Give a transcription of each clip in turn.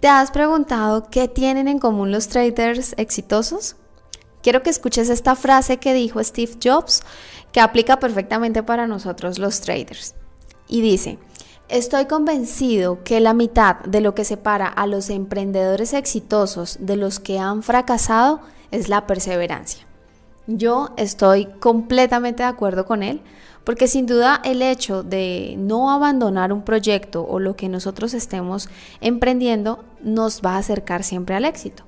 ¿Te has preguntado qué tienen en común los traders exitosos? Quiero que escuches esta frase que dijo Steve Jobs, que aplica perfectamente para nosotros los traders. Y dice: estoy convencido que la mitad de lo que separa a los emprendedores exitosos de los que han fracasado es la perseverancia. Yo estoy completamente de acuerdo con él, porque sin duda el hecho de no abandonar un proyecto o lo que nosotros estemos emprendiendo nos va a acercar siempre al éxito.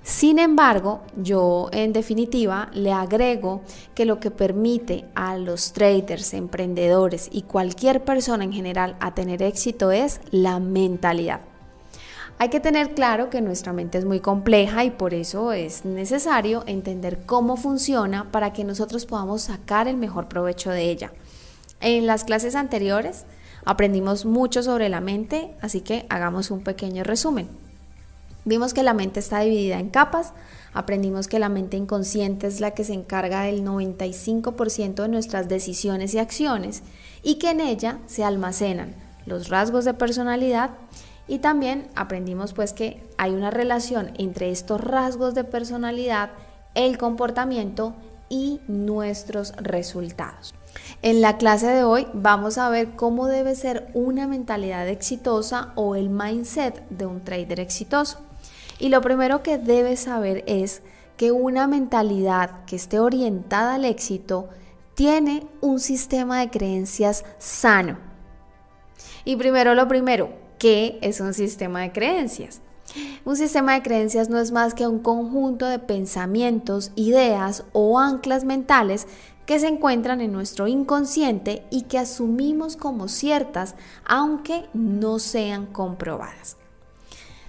Sin embargo, yo en definitiva le agrego que lo que permite a los traders, emprendedores y cualquier persona en general a tener éxito es la mentalidad. Hay que tener claro que nuestra mente es muy compleja y por eso es necesario entender cómo funciona para que nosotros podamos sacar el mejor provecho de ella. En las clases anteriores aprendimos mucho sobre la mente, así que hagamos un pequeño resumen. Vimos que la mente está dividida en capas, aprendimos que la mente inconsciente es la que se encarga del 95% de nuestras decisiones y acciones y que en ella se almacenan los rasgos de personalidad. Y también aprendimos que hay una relación entre estos rasgos de personalidad, el comportamiento y nuestros resultados. En la clase de hoy vamos a ver cómo debe ser una mentalidad exitosa o el mindset de un trader exitoso. Y lo primero que debes saber es que una mentalidad que esté orientada al éxito tiene un sistema de creencias sano. Y primero lo primero, ¿qué es un sistema de creencias? Un sistema de creencias no es más que un conjunto de pensamientos, ideas o anclas mentales que se encuentran en nuestro inconsciente y que asumimos como ciertas, aunque no sean comprobadas.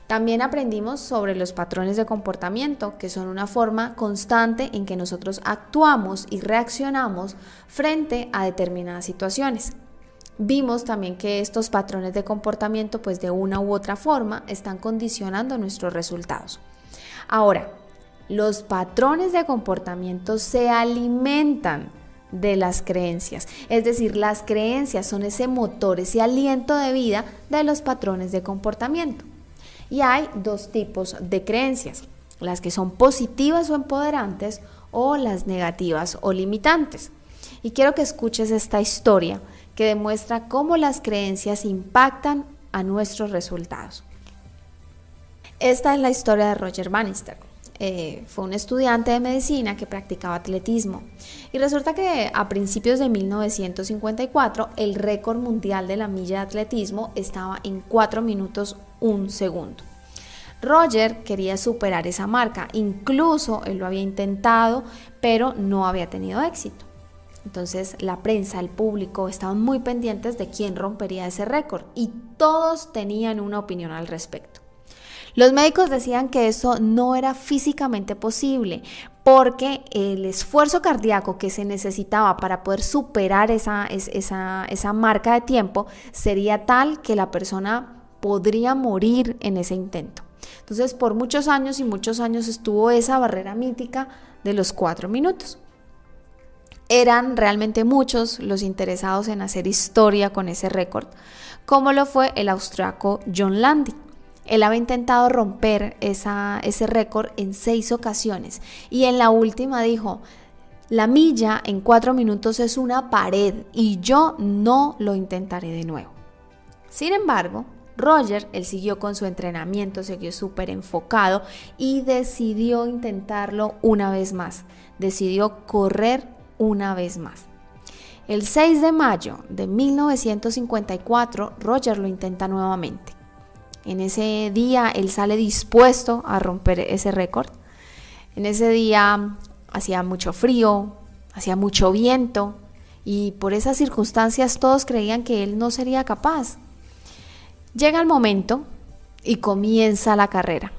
También aprendimos sobre los patrones de comportamiento, que son una forma constante en que nosotros actuamos y reaccionamos frente a determinadas situaciones. Vimos también que estos patrones de comportamiento, de una u otra forma, están condicionando nuestros resultados. Ahora, los patrones de comportamiento se alimentan de las creencias, es decir, las creencias son ese motor, ese aliento de vida de los patrones de comportamiento. Y hay dos tipos de creencias, las que son positivas o empoderantes o las negativas o limitantes. Y quiero que escuches esta historia que demuestra cómo las creencias impactan a nuestros resultados. Esta es la historia de Roger Bannister. Fue un estudiante de medicina que practicaba atletismo y resulta que a principios de 1954 el récord mundial de la milla de atletismo estaba en 4 minutos 1 segundo. Roger quería superar esa marca, incluso él lo había intentado, pero no había tenido éxito. Entonces la prensa, el público estaban muy pendientes de quién rompería ese récord y todos tenían una opinión al respecto. Los médicos decían que eso no era físicamente posible porque el esfuerzo cardíaco que se necesitaba para poder superar esa marca de tiempo sería tal que la persona podría morir en ese intento. Entonces por muchos años y muchos años estuvo esa barrera mítica de los 4 minutos. Eran realmente muchos los interesados en hacer historia con ese récord, como lo fue el austriaco John Landy. Él había intentado romper ese récord en 6 ocasiones y en la última dijo: la milla en 4 minutos es una pared y yo no lo intentaré de nuevo. Sin embargo, Roger, él siguió con su entrenamiento, siguió súper enfocado y decidió intentarlo una vez más. Decidió correr una vez más. El 6 de mayo de 1954, Roger lo intenta nuevamente. En ese día él sale dispuesto a romper ese récord. En ese día hacía mucho frío, hacía mucho viento y por esas circunstancias todos creían que él no sería capaz. Llega el momento y comienza la carrera.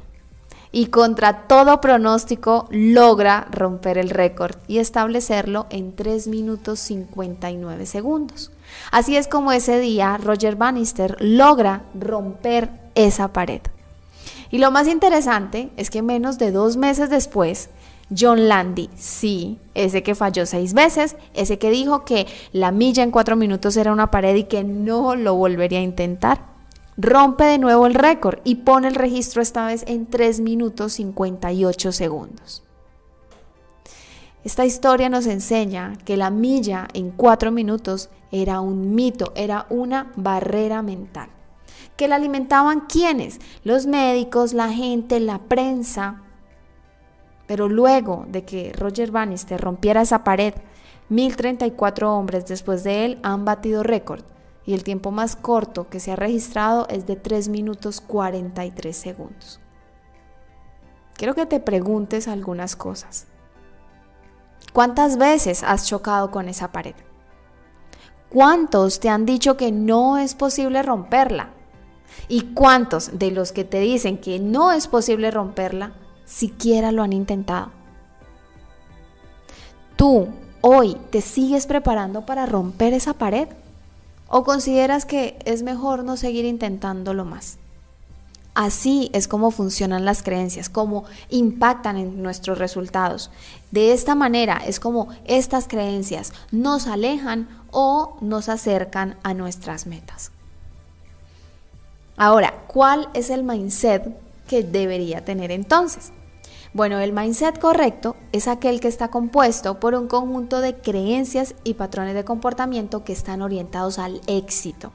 Y contra todo pronóstico logra romper el récord y establecerlo en 3 minutos 59 segundos. Así es como ese día Roger Bannister logra romper esa pared. Y lo más interesante es que menos de 2 meses después, John Landy, sí, ese que falló 6 veces, ese que dijo que la milla en 4 minutos era una pared y que no lo volvería a intentar, rompe de nuevo el récord y pone el registro esta vez en 3 minutos 58 segundos. Esta historia nos enseña que la milla en 4 minutos era un mito, era una barrera mental. ¿Que la alimentaban quiénes? Los médicos, la gente, la prensa. Pero luego de que Roger Bannister rompiera esa pared, 1034 hombres después de él han batido récord y el tiempo más corto que se ha registrado es de 3 minutos 43 segundos. Quiero que te preguntes algunas cosas. ¿Cuántas veces has chocado con esa pared? ¿Cuántos te han dicho que no es posible romperla? ¿Y cuántos de los que te dicen que no es posible romperla siquiera lo han intentado? ¿Tú hoy te sigues preparando para romper esa pared? ¿O consideras que es mejor no seguir intentándolo más? Así es como funcionan las creencias, cómo impactan en nuestros resultados. De esta manera es como estas creencias nos alejan o nos acercan a nuestras metas. Ahora, ¿cuál es el mindset que debería tener entonces? Bueno, el mindset correcto es aquel que está compuesto por un conjunto de creencias y patrones de comportamiento que están orientados al éxito.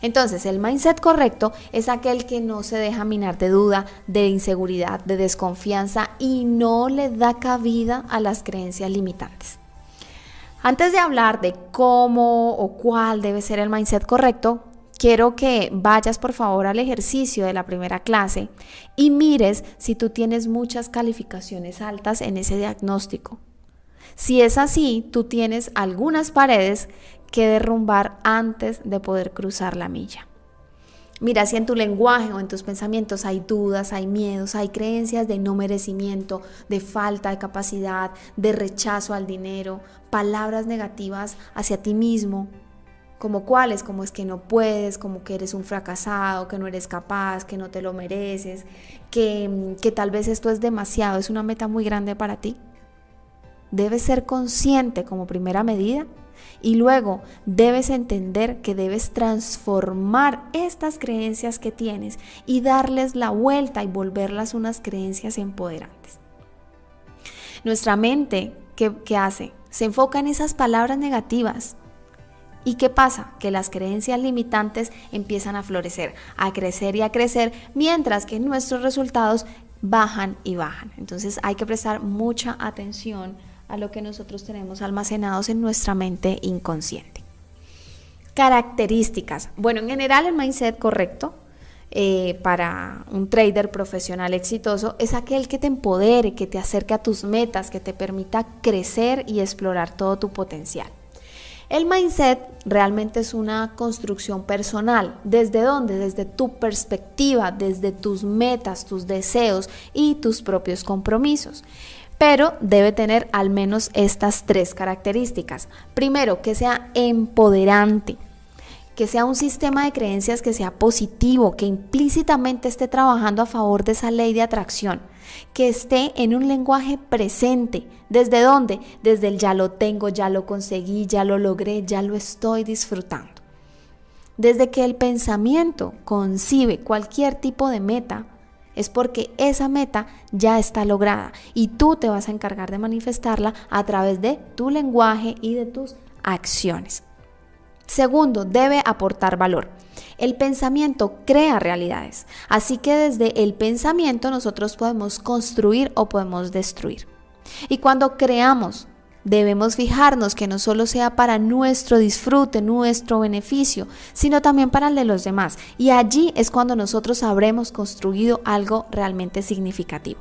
Entonces, el mindset correcto es aquel que no se deja minar de duda, de inseguridad, de desconfianza y no le da cabida a las creencias limitantes. Antes de hablar de cómo o cuál debe ser el mindset correcto, quiero que vayas por favor al ejercicio de la primera clase y mires si tú tienes muchas calificaciones altas en ese diagnóstico. Si es así, tú tienes algunas paredes que derrumbar antes de poder cruzar la milla. Mira, si en tu lenguaje o en tus pensamientos hay dudas, hay miedos, hay creencias de no merecimiento, de falta de capacidad, de rechazo al dinero, palabras negativas hacia ti mismo, como cuáles, como es que no puedes, como que eres un fracasado, que no eres capaz, que no te lo mereces, que tal vez esto es demasiado, es una meta muy grande para ti. Debes ser consciente como primera medida y luego debes entender que debes transformar estas creencias que tienes y darles la vuelta y volverlas unas creencias empoderantes. Nuestra mente, ¿qué hace? Se enfoca en esas palabras negativas. ¿Y qué pasa? Que las creencias limitantes empiezan a florecer, a crecer y a crecer, mientras que nuestros resultados bajan y bajan. Entonces hay que prestar mucha atención a lo que nosotros tenemos almacenados en nuestra mente inconsciente. Características. Bueno, en general el mindset correcto para un trader profesional exitoso es aquel que te empodere, que te acerque a tus metas, que te permita crecer y explorar todo tu potencial. El mindset realmente es una construcción personal. ¿Desde dónde? Desde tu perspectiva, desde tus metas, tus deseos y tus propios compromisos. Pero debe tener al menos estas 3 características. Primero, que sea empoderante, que sea un sistema de creencias que sea positivo, que implícitamente esté trabajando a favor de esa ley de atracción, que esté en un lenguaje presente. ¿Desde dónde? Desde el ya lo tengo, ya lo conseguí, ya lo logré, ya lo estoy disfrutando. Desde que el pensamiento concibe cualquier tipo de meta, es porque esa meta ya está lograda y tú te vas a encargar de manifestarla a través de tu lenguaje y de tus acciones. Segundo, debe aportar valor. El pensamiento crea realidades, así que desde el pensamiento nosotros podemos construir o podemos destruir. Y cuando creamos, debemos fijarnos que no solo sea para nuestro disfrute, nuestro beneficio, sino también para el de los demás. Y allí es cuando nosotros habremos construido algo realmente significativo.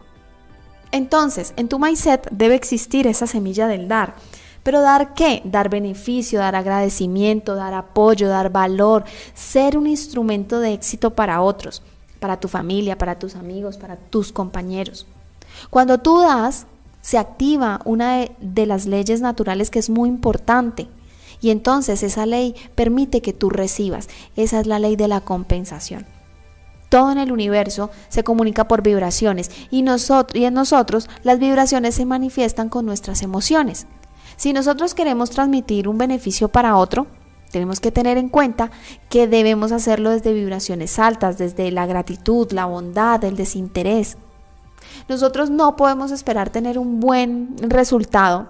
Entonces, en tu mindset debe existir esa semilla del dar. ¿Pero dar qué? Dar beneficio, dar agradecimiento, dar apoyo, dar valor, ser un instrumento de éxito para otros, para tu familia, para tus amigos, para tus compañeros. Cuando tú das, se activa una de las leyes naturales que es muy importante y entonces esa ley permite que tú recibas. Esa es la ley de la compensación. Todo en el universo se comunica por vibraciones y en nosotros las vibraciones se manifiestan con nuestras emociones. Si nosotros queremos transmitir un beneficio para otro, Tenemos que tener en cuenta que debemos hacerlo desde vibraciones altas, desde la gratitud, la bondad, el desinterés. Nosotros no podemos esperar tener un buen resultado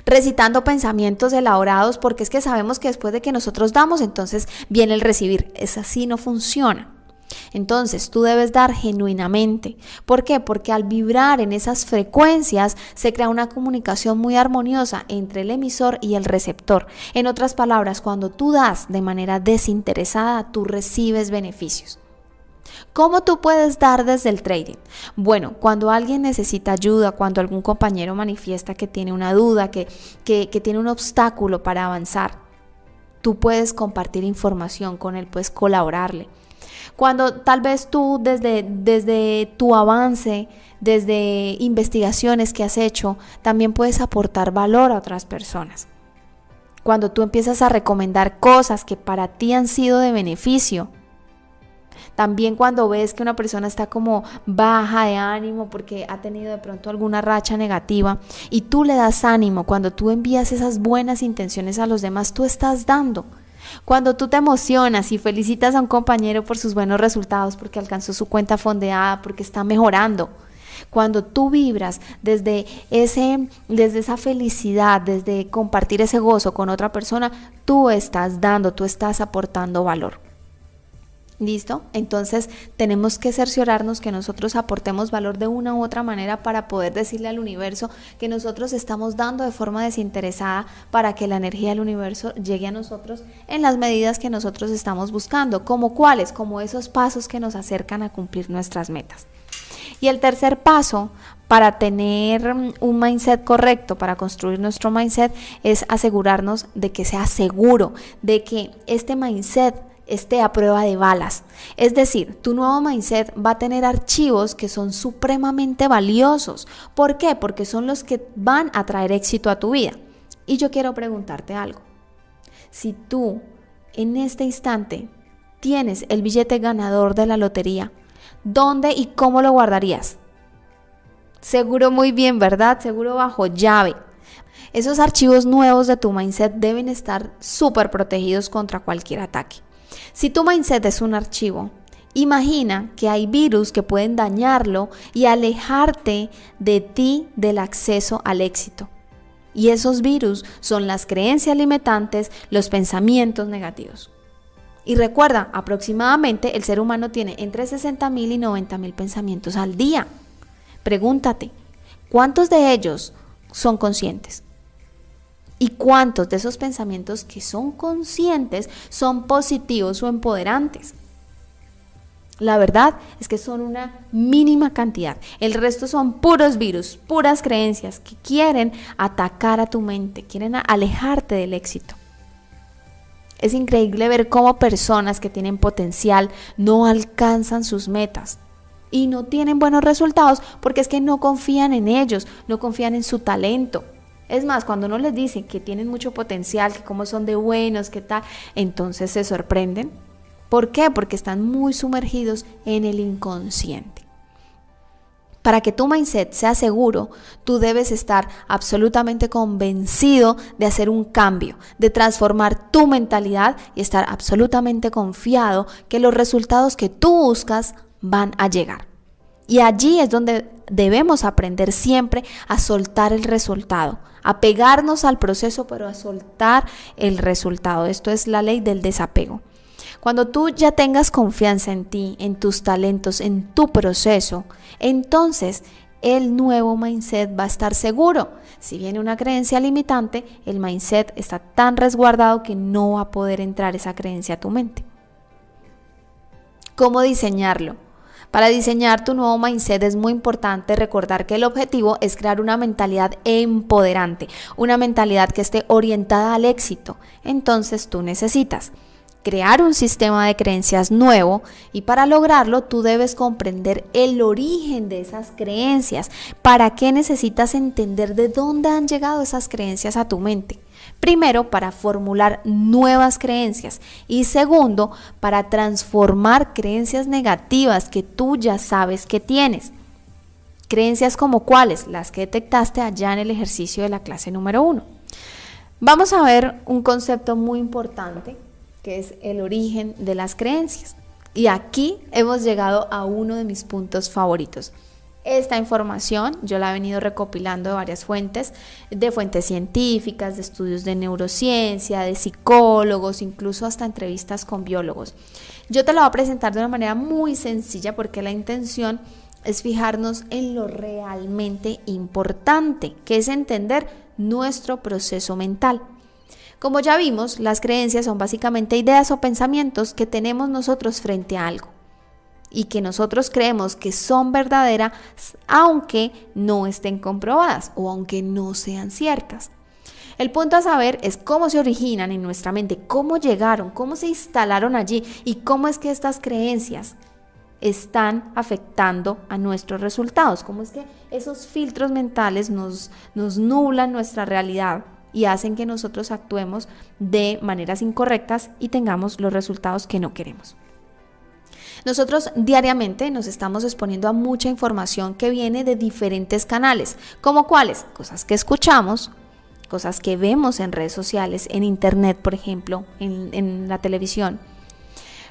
recitando pensamientos elaborados, porque es que sabemos que después de que nosotros damos, entonces viene el recibir. Es así, no funciona. Entonces tú debes dar genuinamente. ¿Por qué? Porque al vibrar en esas frecuencias se crea una comunicación muy armoniosa entre el emisor y el receptor. En otras palabras, cuando tú das de manera desinteresada, tú recibes beneficios. ¿Cómo tú puedes dar desde el trading? Bueno, cuando alguien necesita ayuda, cuando algún compañero manifiesta que tiene una duda, que tiene un obstáculo para avanzar, tú puedes compartir información con él, puedes colaborarle. Cuando tal vez tú desde tu avance, desde investigaciones que has hecho, también puedes aportar valor a otras personas. Cuando tú empiezas a recomendar cosas que para ti han sido de beneficio. También cuando ves que una persona está como baja de ánimo porque ha tenido de pronto alguna racha negativa y tú le das ánimo, cuando tú envías esas buenas intenciones a los demás, tú estás dando. Cuando tú te emocionas y felicitas a un compañero por sus buenos resultados, porque alcanzó su cuenta fondeada, porque está mejorando. Cuando tú vibras desde esa felicidad, desde compartir ese gozo con otra persona, tú estás dando, tú estás aportando valor. ¿Listo? Entonces tenemos que cerciorarnos que nosotros aportemos valor de una u otra manera para poder decirle al universo que nosotros estamos dando de forma desinteresada para que la energía del universo llegue a nosotros en las medidas que nosotros estamos buscando. ¿Como cuáles? Como esos pasos que nos acercan a cumplir nuestras metas. Y el tercer paso para tener un mindset correcto, para construir nuestro mindset, es asegurarnos de que sea seguro, de que este mindset esté a prueba de balas. Es decir, tu nuevo mindset va a tener archivos que son supremamente valiosos. ¿Por qué? Porque son los que van a traer éxito a tu vida. Y yo quiero preguntarte algo. Si tú en este instante tienes el billete ganador de la lotería, ¿dónde y cómo lo guardarías? Seguro muy bien, ¿verdad? Seguro bajo llave. Esos archivos nuevos de tu mindset deben estar súper protegidos contra cualquier ataque. Si tu mindset es un archivo, imagina que hay virus que pueden dañarlo y alejarte de ti del acceso al éxito. Y esos virus son las creencias limitantes, los pensamientos negativos. Y recuerda, aproximadamente el ser humano tiene entre 60,000 y 90,000 pensamientos al día. Pregúntate, ¿cuántos de ellos son conscientes? ¿Y cuántos de esos pensamientos que son conscientes son positivos o empoderantes? La verdad es que son una mínima cantidad. El resto son puros virus, puras creencias que quieren atacar a tu mente, quieren alejarte del éxito. Es increíble ver cómo personas que tienen potencial no alcanzan sus metas y no tienen buenos resultados porque es que no confían en ellos, no confían en su talento. Es más, cuando uno les dice que tienen mucho potencial, que cómo son de buenos, que tal, entonces se sorprenden. ¿Por qué? Porque están muy sumergidos en el inconsciente. Para que tu mindset sea seguro, tú debes estar absolutamente convencido de hacer un cambio, de transformar tu mentalidad y estar absolutamente confiado que los resultados que tú buscas van a llegar. Y allí es donde debemos aprender siempre a soltar el resultado, a pegarnos al proceso, pero a soltar el resultado. Esto es la ley del desapego. Cuando tú ya tengas confianza en ti, en tus talentos, en tu proceso, entonces el nuevo mindset va a estar seguro. Si viene una creencia limitante, el mindset está tan resguardado que no va a poder entrar esa creencia a tu mente. ¿Cómo diseñarlo? Para diseñar tu nuevo mindset es muy importante recordar que el objetivo es crear una mentalidad empoderante, una mentalidad que esté orientada al éxito. Entonces tú necesitas crear un sistema de creencias nuevo y para lograrlo tú debes comprender el origen de esas creencias. ¿Para qué necesitas entender de dónde han llegado esas creencias a tu mente? Primero, para formular nuevas creencias y segundo, para transformar creencias negativas que tú ya sabes que tienes. Creencias como cuáles, las que detectaste allá en el ejercicio de la clase número 1. Vamos a ver un concepto muy importante que es el origen de las creencias. Y aquí hemos llegado a uno de mis puntos favoritos. Esta información yo la he venido recopilando de varias fuentes, de fuentes científicas, de estudios de neurociencia, de psicólogos, incluso hasta entrevistas con biólogos. Yo te la voy a presentar de una manera muy sencilla porque la intención es fijarnos en lo realmente importante, que es entender nuestro proceso mental. Como ya vimos, las creencias son básicamente ideas o pensamientos que tenemos nosotros frente a algo y que nosotros creemos que son verdaderas aunque no estén comprobadas o aunque no sean ciertas. El punto a saber es cómo se originan en nuestra mente, cómo llegaron, cómo se instalaron allí y cómo es que estas creencias están afectando a nuestros resultados, cómo es que esos filtros mentales nos nublan nuestra realidad y hacen que nosotros actuemos de maneras incorrectas y tengamos los resultados que no queremos. Nosotros diariamente nos estamos exponiendo a mucha información que viene de diferentes canales, como cuáles, cosas que escuchamos, cosas que vemos en redes sociales, en internet, por ejemplo, en la televisión,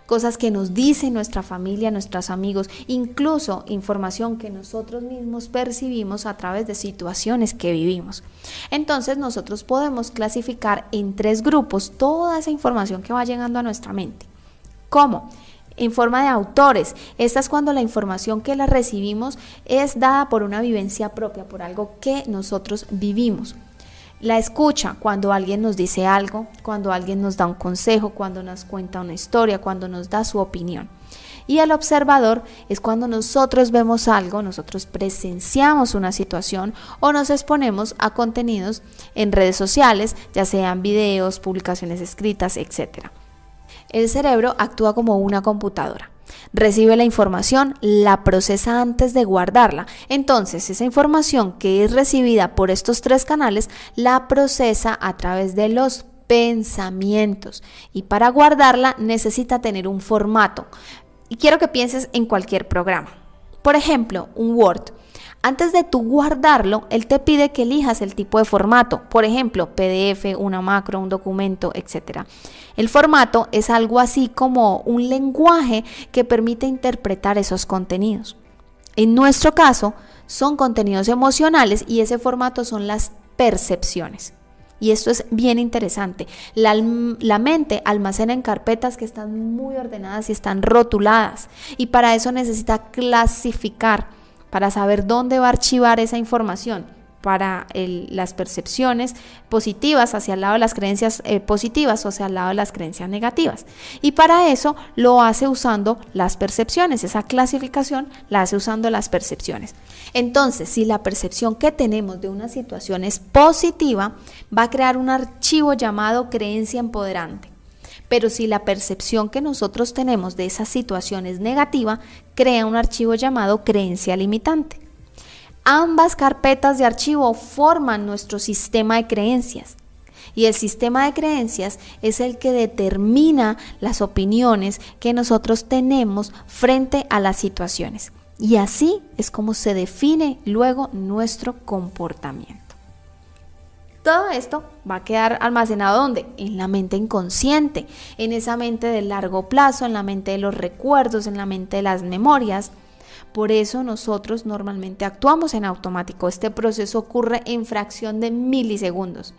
cosas que nos dice nuestra familia, nuestros amigos, incluso información que nosotros mismos percibimos a través de situaciones que vivimos. Entonces nosotros podemos clasificar en 3 grupos toda esa información que va llegando a nuestra mente. ¿Cómo? En forma de autores. Esta es cuando la información que la recibimos es dada por una vivencia propia, por algo que nosotros vivimos. La escucha, cuando alguien nos dice algo, cuando alguien nos da un consejo, cuando nos cuenta una historia, cuando nos da su opinión. Y el observador es cuando nosotros vemos algo, nosotros presenciamos una situación o nos exponemos a contenidos en redes sociales, ya sean videos, publicaciones escritas, etc. El cerebro actúa como una computadora. Recibe la información, la procesa antes de guardarla. Entonces, esa información que es recibida por estos 3 canales, la procesa a través de los pensamientos. Y para guardarla necesita tener un formato. Y quiero que pienses en cualquier programa. Por ejemplo, un Word. Antes de tú guardarlo, él te pide que elijas el tipo de formato, por ejemplo, PDF, una macro, un documento, etc. El formato es algo así como un lenguaje que permite interpretar esos contenidos. En nuestro caso, son contenidos emocionales y ese formato son las percepciones. Y esto es bien interesante. La mente almacena en carpetas que están muy ordenadas y están rotuladas. Y para eso necesita clasificar, para saber dónde va a archivar esa información, para las percepciones positivas hacia el lado de las creencias positivas o hacia el lado de las creencias negativas. Y para eso lo hace usando las percepciones, esa clasificación la hace usando las percepciones. Entonces, si la percepción que tenemos de una situación es positiva, va a crear un archivo llamado creencia empoderante. Pero si la percepción que nosotros tenemos de esa situación es negativa, crea un archivo llamado creencia limitante. Ambas carpetas de archivo forman nuestro sistema de creencias. Y el sistema de creencias es el que determina las opiniones que nosotros tenemos frente a las situaciones. Y así es como se define luego nuestro comportamiento. Todo esto va a quedar almacenado ¿dónde? En la mente inconsciente, en esa mente de largo plazo, en la mente de los recuerdos, en la mente de las memorias. Por eso nosotros normalmente actuamos en automático. Este proceso ocurre en fracción de milisegundos.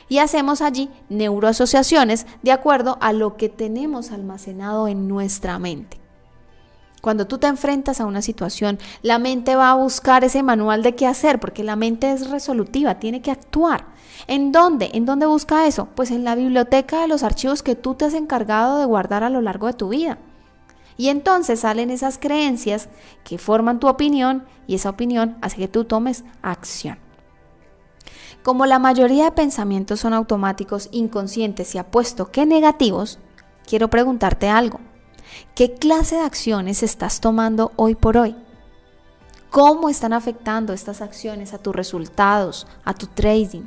Y hacemos allí neuroasociaciones de acuerdo a lo que tenemos almacenado en nuestra mente. Cuando tú te enfrentas a una situación, la mente va a buscar ese manual de qué hacer, porque la mente es resolutiva, tiene que actuar. ¿En dónde? ¿En dónde busca eso? Pues en la biblioteca de los archivos que tú te has encargado de guardar a lo largo de tu vida. Y entonces salen esas creencias que forman tu opinión y esa opinión hace que tú tomes acción. Como la mayoría de pensamientos son automáticos, inconscientes y apuesto que negativos, quiero preguntarte algo. ¿Qué clase de acciones estás tomando hoy por hoy? ¿Cómo están afectando estas acciones a tus resultados, a tu trading,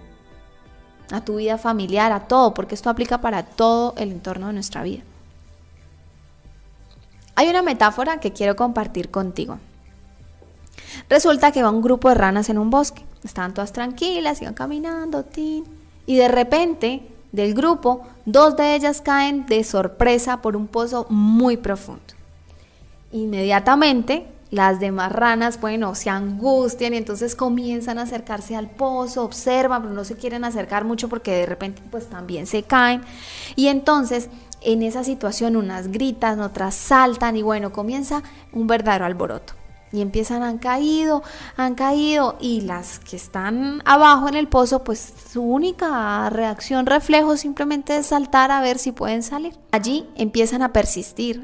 a tu vida familiar, a todo? Porque esto aplica para todo el entorno de nuestra vida. Hay una metáfora que quiero compartir contigo. Resulta que va un grupo de ranas en un bosque. Estaban todas tranquilas, iban caminando, Y de repente, del grupo, 2 de ellas caen de sorpresa por un pozo muy profundo. Inmediatamente, las demás ranas, se angustian y entonces comienzan a acercarse al pozo, observan, pero no se quieren acercar mucho porque de repente también se caen. Y entonces, en esa situación, unas gritan, otras saltan y comienza un verdadero alboroto. Y empiezan, han caído, y las que están abajo en el pozo, su única reacción, reflejo, simplemente es saltar a ver si pueden salir. Allí empiezan a persistir,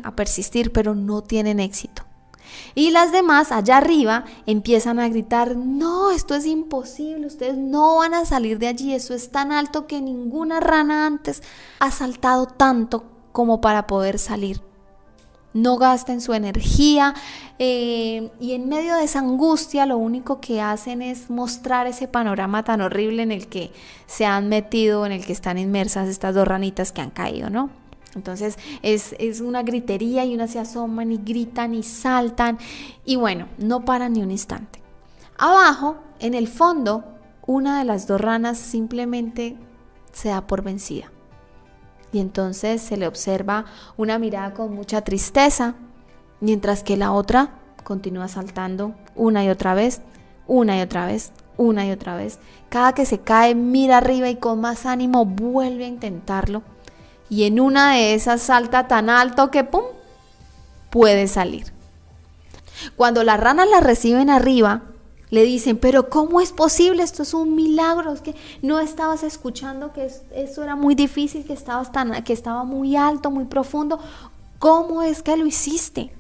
pero no tienen éxito. Y las demás allá arriba empiezan a gritar: no, esto es imposible, ustedes no van a salir de allí, eso es tan alto que ninguna rana antes ha saltado tanto como para poder salir. No gasten su energía, y en medio de esa angustia lo único que hacen es mostrar ese panorama tan horrible en el que se han metido, en el que están inmersas estas 2 ranitas que han caído, ¿no? Entonces es una gritería y unas se asoman y gritan y saltan y no paran ni un instante. Abajo, en el fondo, una de las 2 ranas simplemente se da por vencida. Y entonces se le observa una mirada con mucha tristeza, mientras que la otra continúa saltando una y otra vez. Cada que se cae, mira arriba y con más ánimo vuelve a intentarlo. Y en una de esas salta tan alto que ¡pum!, puede salir. Cuando las ranas la reciben arriba, le dicen: pero ¿cómo es posible? Esto es un milagro, es que no estabas escuchando que eso era muy difícil, que estaba muy alto, muy profundo. ¿Cómo es que lo hiciste?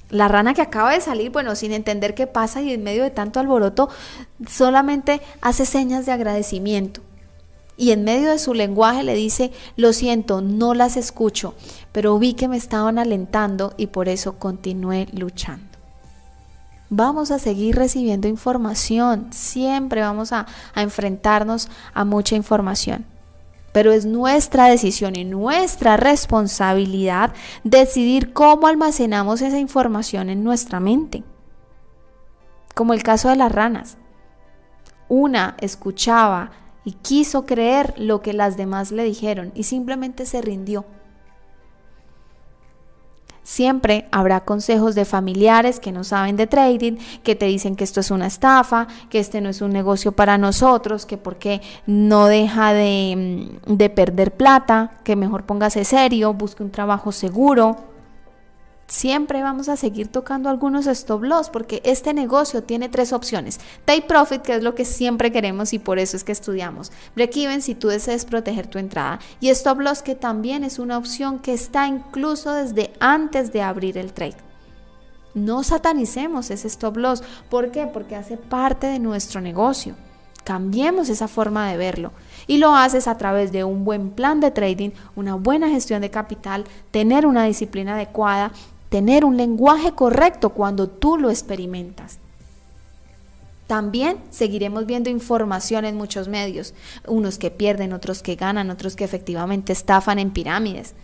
La rana que acaba de salir, sin entender qué pasa y en medio de tanto alboroto, solamente hace señas de agradecimiento. Y en medio de su lenguaje le dice: lo siento, no las escucho, pero vi que me estaban alentando y por eso continué luchando. Vamos a seguir recibiendo información, siempre vamos a enfrentarnos a mucha información, pero es nuestra decisión y nuestra responsabilidad decidir cómo almacenamos esa información en nuestra mente. Como el caso de las ranas. Una escuchaba y quiso creer lo que las demás le dijeron y simplemente se rindió. Siempre habrá consejos de familiares que no saben de trading, que te dicen que esto es una estafa, que este no es un negocio para nosotros, que porque no deja de perder plata, que mejor póngase serio, busque un trabajo seguro. Siempre vamos a seguir tocando algunos stop loss porque este negocio tiene 3 opciones. Take profit, que es lo que siempre queremos y por eso es que estudiamos. Break even, si tú deseas proteger tu entrada. Y stop loss, que también es una opción que está incluso desde antes de abrir el trade. No satanicemos ese stop loss. ¿Por qué? Porque hace parte de nuestro negocio. Cambiemos esa forma de verlo. Y lo haces a través de un buen plan de trading, una buena gestión de capital, tener una disciplina adecuada, tener un lenguaje correcto cuando tú lo experimentas. También seguiremos viendo información en muchos medios, unos que pierden, otros que ganan, otros que efectivamente estafan en pirámides.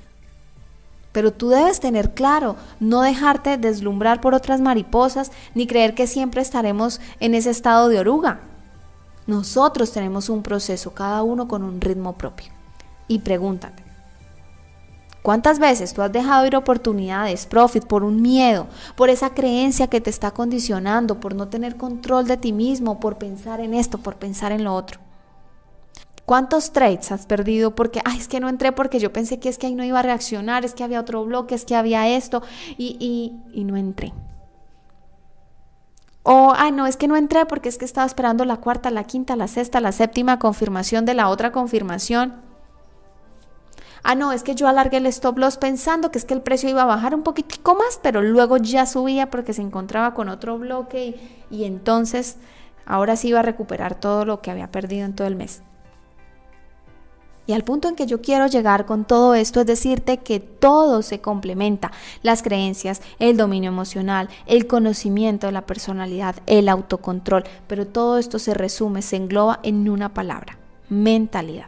Pero tú debes tener claro, no dejarte deslumbrar por otras mariposas, ni creer que siempre estaremos en ese estado de oruga. Nosotros tenemos un proceso, cada uno con un ritmo propio. Y pregúntate, ¿cuántas veces tú has dejado ir oportunidades, profit, por un miedo, por esa creencia que te está condicionando, por no tener control de ti mismo, por pensar en esto, por pensar en lo otro? ¿Cuántos trades has perdido porque, es que no entré porque yo pensé que es que ahí no iba a reaccionar, es que había otro bloque, es que había esto y no entré? O, no, es que no entré porque es que estaba esperando la 4ª, la 5ª, la 6ª, la 7ª confirmación de la otra confirmación. No, es que yo alargué el stop loss pensando que es que el precio iba a bajar un poquitico más, pero luego ya subía porque se encontraba con otro bloque y entonces ahora sí iba a recuperar todo lo que había perdido en todo el mes. Y al punto en que yo quiero llegar con todo esto es decirte que todo se complementa: las creencias, el dominio emocional, el conocimiento de la personalidad, el autocontrol, pero todo esto se resume, se engloba en una palabra: mentalidad.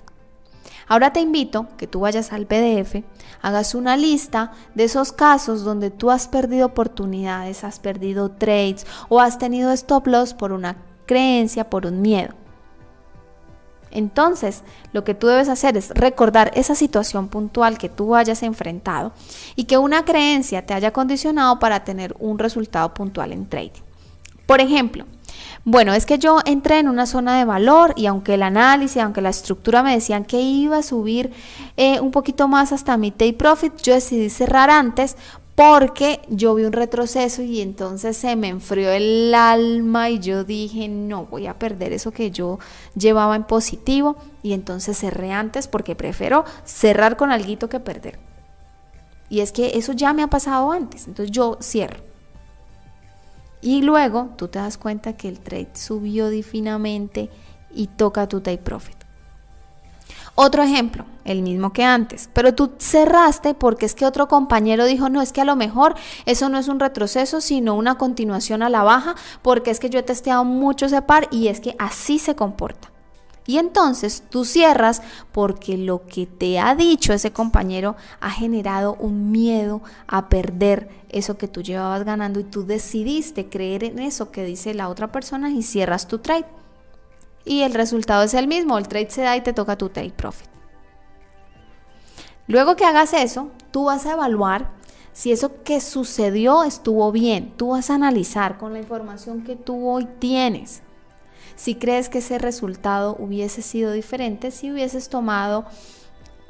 Ahora te invito que tú vayas al PDF, hagas una lista de esos casos donde tú has perdido oportunidades, has perdido trades o has tenido stop loss por una creencia, por un miedo. Entonces, lo que tú debes hacer es recordar esa situación puntual que tú hayas enfrentado y que una creencia te haya condicionado para tener un resultado puntual en trading. Por ejemplo, bueno, es que yo entré en una zona de valor y aunque el análisis, aunque la estructura me decían que iba a subir un poquito más hasta mi take profit, yo decidí cerrar antes porque yo vi un retroceso y entonces se me enfrió el alma y yo dije, no, voy a perder eso que yo llevaba en positivo, y entonces cerré antes porque prefiero cerrar con alguito que perder. Y es que eso ya me ha pasado antes, entonces yo cierro. Y luego tú te das cuenta que el trade subió divinamente y toca tu take profit. Otro ejemplo, el mismo que antes, pero tú cerraste porque es que otro compañero dijo, no, es que a lo mejor eso no es un retroceso, sino una continuación a la baja, porque es que yo he testeado mucho ese par y es que así se comporta. Y entonces tú cierras porque lo que te ha dicho ese compañero ha generado un miedo a perder eso que tú llevabas ganando y tú decidiste creer en eso que dice la otra persona y cierras tu trade. Y el resultado es el mismo, el trade se da y te toca tu take profit. Luego que hagas eso, tú vas a evaluar si eso que sucedió estuvo bien. Tú vas a analizar con la información que tú hoy tienes. Si crees que ese resultado hubiese sido diferente, si hubieses tomado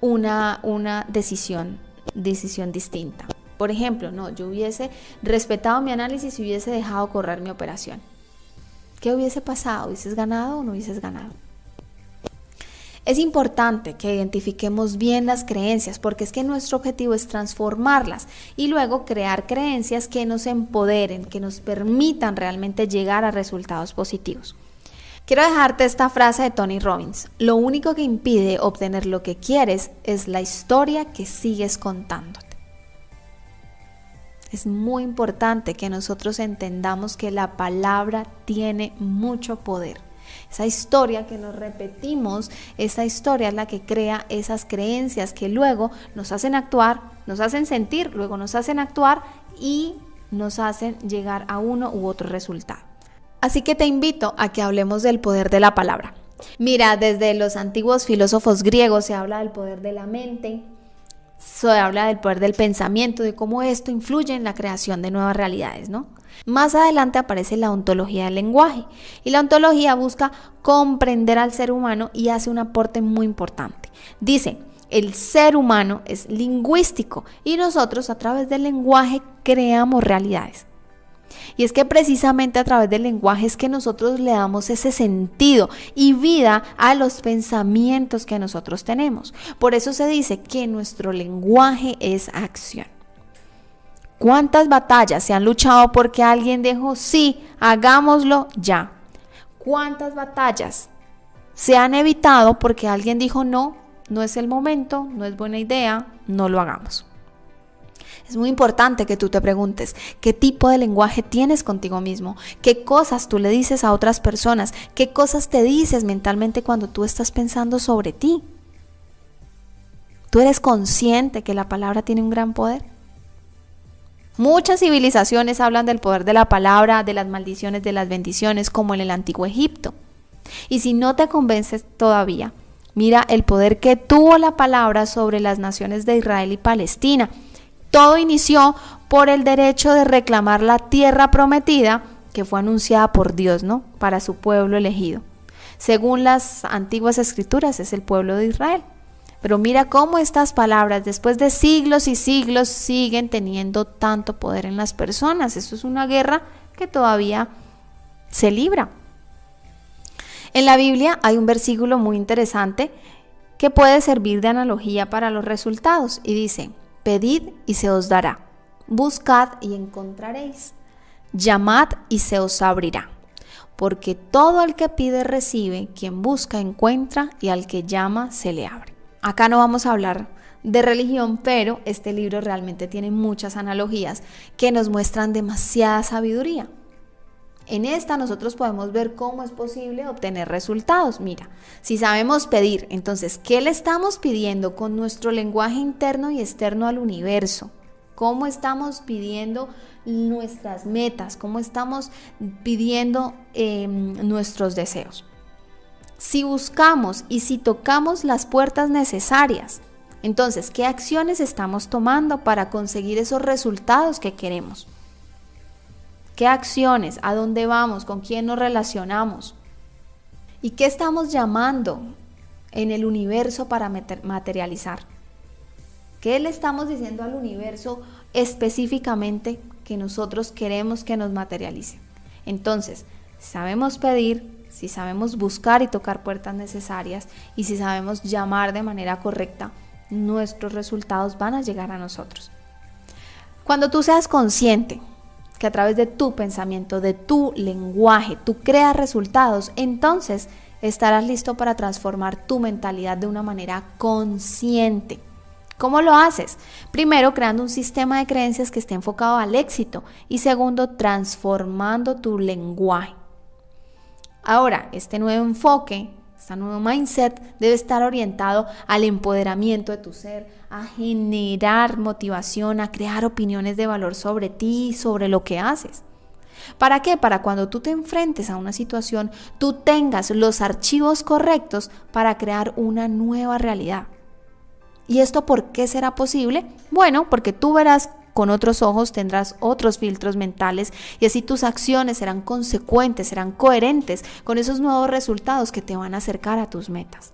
una decisión distinta. Por ejemplo, no, yo hubiese respetado mi análisis y hubiese dejado correr mi operación. ¿Qué hubiese pasado? ¿Hubieses ganado o no hubieses ganado? Es importante que identifiquemos bien las creencias porque es que nuestro objetivo es transformarlas y luego crear creencias que nos empoderen, que nos permitan realmente llegar a resultados positivos. Quiero dejarte esta frase de Tony Robbins: lo único que impide obtener lo que quieres es la historia que sigues contándote. Es muy importante que nosotros entendamos que la palabra tiene mucho poder. Esa historia que nos repetimos, esa historia es la que crea esas creencias que luego nos hacen actuar, nos hacen sentir, luego nos hacen actuar y nos hacen llegar a uno u otro resultado. Así que te invito a que hablemos del poder de la palabra. Mira, desde los antiguos filósofos griegos se habla del poder de la mente, se habla del poder del pensamiento, de cómo esto influye en la creación de nuevas realidades, ¿no? Más adelante aparece la ontología del lenguaje y la ontología busca comprender al ser humano y hace un aporte muy importante. Dice, el ser humano es lingüístico y nosotros a través del lenguaje creamos realidades. Y es que precisamente a través del lenguaje es que nosotros le damos ese sentido y vida a los pensamientos que nosotros tenemos. Por eso se dice que nuestro lenguaje es acción. ¿Cuántas batallas se han luchado porque alguien dijo, sí, hagámoslo ya? ¿Cuántas batallas se han evitado porque alguien dijo, no, no es el momento, no es buena idea, no lo hagamos? Es muy importante que tú te preguntes qué tipo de lenguaje tienes contigo mismo, qué cosas tú le dices a otras personas, qué cosas te dices mentalmente cuando tú estás pensando sobre ti. ¿Tú eres consciente que la palabra tiene un gran poder? Muchas civilizaciones hablan del poder de la palabra, de las maldiciones, de las bendiciones, como en el antiguo Egipto. Y si no te convences todavía, mira el poder que tuvo la palabra sobre las naciones de Israel y Palestina. Todo inició por el derecho de reclamar la tierra prometida que fue anunciada por Dios, ¿no? Para su pueblo elegido. Según las antiguas escrituras, es el pueblo de Israel. Pero mira cómo estas palabras, después de siglos y siglos, siguen teniendo tanto poder en las personas. Esto es una guerra que todavía se libra. En la Biblia hay un versículo muy interesante que puede servir de analogía para los resultados y dice: pedid y se os dará, buscad y encontraréis, llamad y se os abrirá, porque todo el que pide recibe, quien busca encuentra y al que llama se le abre. Acá no vamos a hablar de religión, pero este libro realmente tiene muchas analogías que nos muestran demasiada sabiduría. En esta nosotros podemos ver cómo es posible obtener resultados. Mira, si sabemos pedir, entonces, ¿qué le estamos pidiendo con nuestro lenguaje interno y externo al universo? ¿Cómo estamos pidiendo nuestras metas? ¿Cómo estamos pidiendo nuestros deseos? Si buscamos y si tocamos las puertas necesarias, entonces, ¿qué acciones estamos tomando para conseguir esos resultados que queremos? ¿Qué acciones? ¿A dónde vamos? ¿Con quién nos relacionamos? ¿Y qué estamos llamando en el universo para materializar? ¿Qué le estamos diciendo al universo específicamente que nosotros queremos que nos materialice? Entonces, si sabemos pedir, si sabemos buscar y tocar puertas necesarias y si sabemos llamar de manera correcta, nuestros resultados van a llegar a nosotros. Cuando tú seas consciente que a través de tu pensamiento, de tu lenguaje, tú creas resultados, entonces estarás listo para transformar tu mentalidad de una manera consciente. ¿Cómo lo haces? Primero, creando un sistema de creencias que esté enfocado al éxito y segundo, transformando tu lenguaje. Ahora, este nuevo enfoque, este nuevo mindset debe estar orientado al empoderamiento de tu ser, a generar motivación, a crear opiniones de valor sobre ti y sobre lo que haces. ¿Para qué? Para cuando tú te enfrentes a una situación, tú tengas los archivos correctos para crear una nueva realidad. ¿Y esto por qué será posible? Bueno, porque tú verás con otros ojos, tendrás otros filtros mentales y así tus acciones serán consecuentes, serán coherentes con esos nuevos resultados que te van a acercar a tus metas.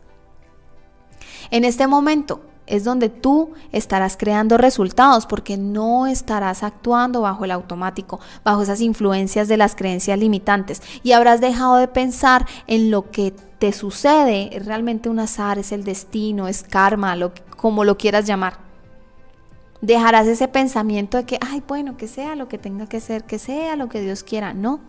En este momento es donde tú estarás creando resultados porque no estarás actuando bajo el automático, bajo esas influencias de las creencias limitantes y habrás dejado de pensar en lo que te sucede, es realmente un azar, es el destino, es karma, como lo quieras llamar. Dejarás ese pensamiento de que, ay, bueno, que sea lo que tenga que ser, que sea lo que Dios quiera. No,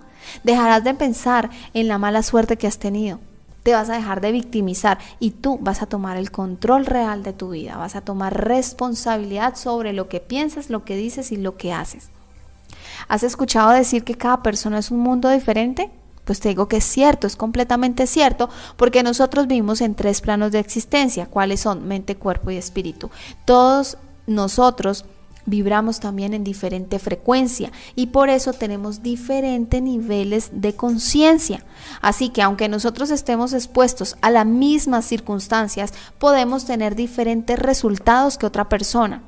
dejarás de pensar en la mala suerte que has tenido. Te vas a dejar de victimizar y tú vas a tomar el control real de tu vida. Vas a tomar responsabilidad sobre lo que piensas, lo que dices y lo que haces. ¿Has escuchado decir que cada persona es un mundo diferente? Pues te digo que es cierto, es completamente cierto, porque nosotros vivimos en 3 planos de existencia. ¿Cuáles son? Mente, cuerpo y espíritu. Todos nosotros vibramos también en diferente frecuencia y por eso tenemos diferentes niveles de conciencia. Así que aunque nosotros estemos expuestos a las mismas circunstancias, podemos tener diferentes resultados que otra persona.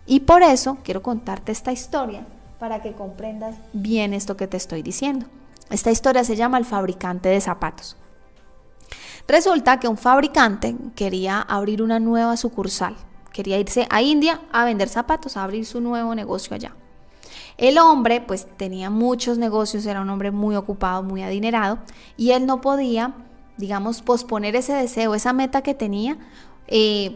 Y por eso quiero contarte esta historia para que comprendas bien esto que te estoy diciendo. Esta historia se llama El fabricante de zapatos. Resulta que un fabricante quería abrir una nueva sucursal. Quería irse a India a vender zapatos, a abrir su nuevo negocio allá. El hombre pues tenía muchos negocios, era un hombre muy ocupado, muy adinerado y él no podía, digamos, posponer ese deseo, esa meta que tenía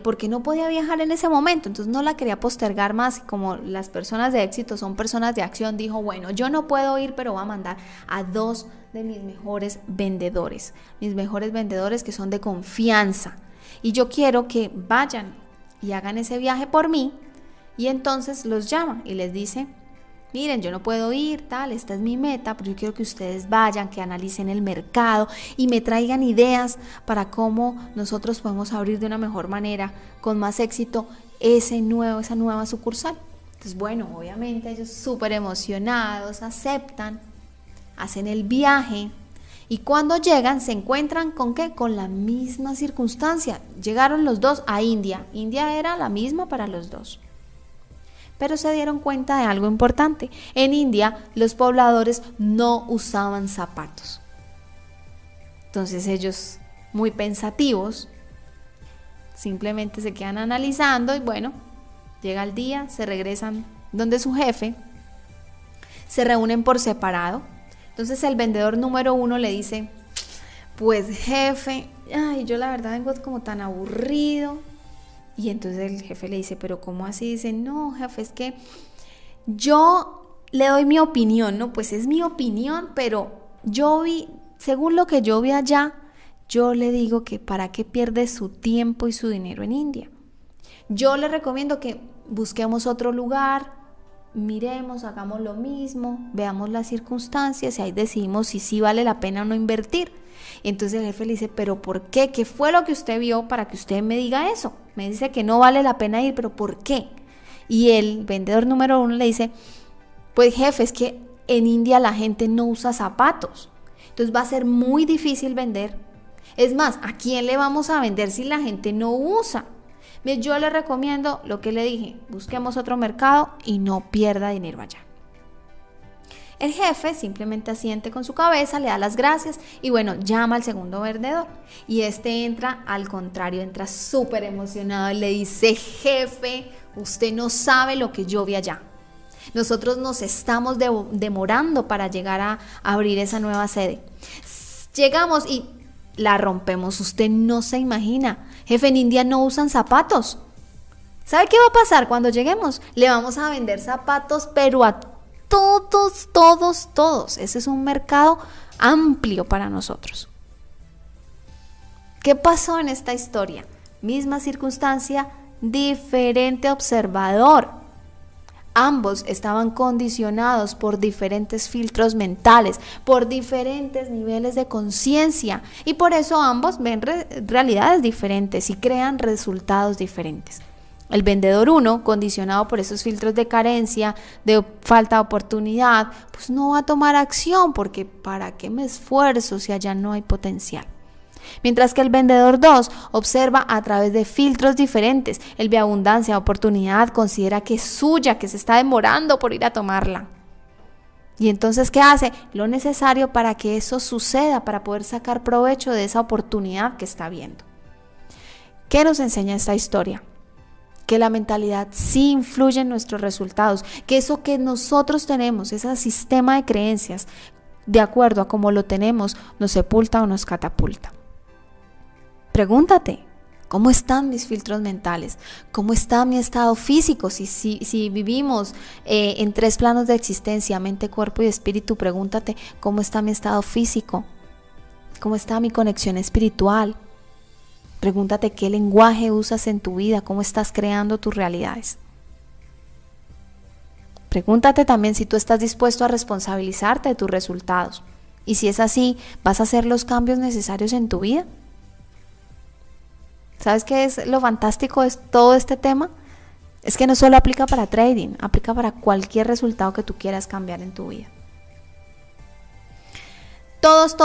porque no podía viajar en ese momento, entonces no la quería postergar más. Y como las personas de éxito son personas de acción, dijo, bueno, yo no puedo ir, pero voy a mandar a 2 de mis mejores vendedores que son de confianza y yo quiero que vayan y hagan ese viaje por mí. Y entonces los llama y les dice, miren, yo no puedo ir, tal, esta es mi meta, pero yo quiero que ustedes vayan, que analicen el mercado y me traigan ideas para cómo nosotros podemos abrir de una mejor manera, con más éxito, esa nueva sucursal. Entonces, bueno, obviamente ellos súper emocionados, aceptan, hacen el viaje. Y cuando llegan, se encuentran ¿con qué? Con la misma circunstancia. Llegaron los 2 a India. India era la misma para los 2. Pero se dieron cuenta de algo importante. En India, los pobladores no usaban zapatos. Entonces ellos, muy pensativos, simplemente se quedan analizando y bueno, llega el día, se regresan donde su jefe, se reúnen por separado. Entonces el vendedor número 1 le dice, pues jefe, ay, yo la verdad vengo como tan aburrido. Y entonces el jefe le dice, pero ¿cómo así? Dice, no, jefe, es que yo le doy mi opinión, ¿no? Pues es mi opinión, pero yo vi, según lo que yo vi allá, yo le digo que para qué pierde su tiempo y su dinero en India. Yo le recomiendo que busquemos otro lugar, miremos, hagamos lo mismo, veamos las circunstancias y ahí decidimos si sí vale la pena o no invertir. Y entonces el jefe le dice, ¿pero por qué? ¿Qué fue lo que usted vio para que usted me diga eso? Me dice que no vale la pena ir, ¿pero por qué? Y el vendedor número 1 le dice, pues jefe, es que en India la gente no usa zapatos, entonces va a ser muy difícil vender Es más, ¿a quién le vamos a vender si la gente no usa? Yo le recomiendo lo que le dije, busquemos otro mercado y no pierda dinero allá. El jefe simplemente asiente con su cabeza, le da las gracias y bueno, llama al segundo vendedor. Y este entra, al contrario, entra súper emocionado y le dice: jefe, usted no sabe lo que yo vi allá. Nosotros nos estamos demorando para llegar a abrir esa nueva sede. Llegamos y la rompemos, usted no se imagina. Jefe, en India no usan zapatos. ¿Sabe qué va a pasar cuando lleguemos? Le vamos a vender zapatos, pero a todos. Ese es un mercado amplio para nosotros. ¿Qué pasó en esta historia? Misma circunstancia, diferente observador. Ambos estaban condicionados por diferentes filtros mentales, por diferentes niveles de conciencia, y por eso ambos ven realidades diferentes y crean resultados diferentes. El vendedor 1, condicionado por esos filtros de carencia, de falta de oportunidad, pues no va a tomar acción porque ¿para qué me esfuerzo si allá no hay potencial? Mientras que el vendedor 2 observa a través de filtros diferentes. Él ve abundancia, oportunidad, considera que es suya, que se está demorando por ir a tomarla. Y entonces, ¿qué hace? Lo necesario para que eso suceda, para poder sacar provecho de esa oportunidad que está viendo. ¿Qué nos enseña esta historia? Que la mentalidad sí influye en nuestros resultados, que eso que nosotros tenemos, ese sistema de creencias, de acuerdo a cómo lo tenemos, nos sepulta o nos catapulta. Pregúntate, ¿cómo están mis filtros mentales? ¿Cómo está mi estado físico? Si vivimos en 3 planos de existencia, mente, cuerpo y espíritu, pregúntate, ¿cómo está mi estado físico? ¿Cómo está mi conexión espiritual? Pregúntate qué lenguaje usas en tu vida, cómo estás creando tus realidades. Pregúntate también si tú estás dispuesto a responsabilizarte de tus resultados. Y si es así, ¿vas a hacer los cambios necesarios en tu vida? ¿Sabes qué es lo fantástico de todo este tema? Es que no solo aplica para trading, aplica para cualquier resultado que tú quieras cambiar en tu vida. Todos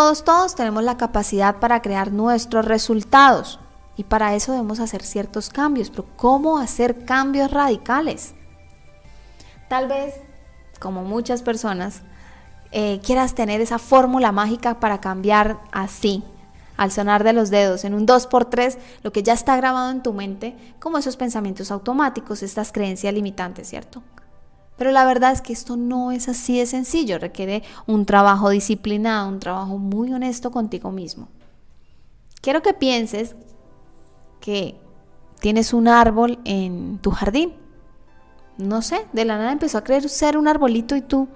tenemos la capacidad para crear nuestros resultados. Y para eso debemos hacer ciertos cambios. Pero ¿cómo hacer cambios radicales? Tal vez, como muchas personas, quieras tener esa fórmula mágica para cambiar así, al sonar de los dedos, en un 2x3, lo que ya está grabado en tu mente, como esos pensamientos automáticos, estas creencias limitantes, ¿cierto? Pero la verdad es que esto no es así de sencillo, requiere un trabajo disciplinado, un trabajo muy honesto contigo mismo. Quiero que pienses que tienes un árbol en tu jardín. No sé, de la nada empezó a crecer un arbolito y tú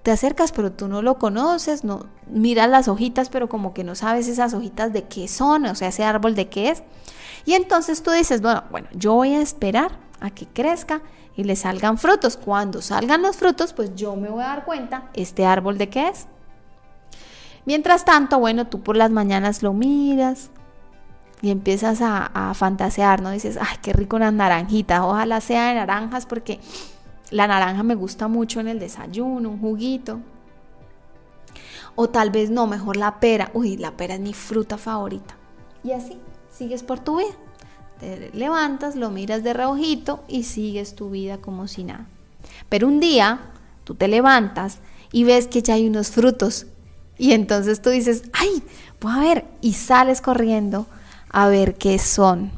te acercas, pero tú no lo conoces, no miras las hojitas, pero como que no sabes esas hojitas de qué son, o sea, ese árbol de qué es. Y entonces tú dices, bueno, yo voy a esperar a que crezca y le salgan frutos. Cuando salgan los frutos, pues yo me voy a dar cuenta este árbol de qué es. Mientras tanto, bueno, tú por las mañanas lo miras y empiezas a fantasear, ¿no? Dices, ay, qué rico unas naranjitas, ojalá sea de naranjas porque la naranja me gusta mucho en el desayuno, un juguito. O tal vez no, mejor la pera. Uy, la pera es mi fruta favorita. Y así, sigues por tu vida. Te levantas, lo miras de reojito y sigues tu vida como si nada. Pero un día, tú te levantas y ves que ya hay unos frutos. Y entonces tú dices, ay, voy a ver. Y sales corriendo a ver qué son.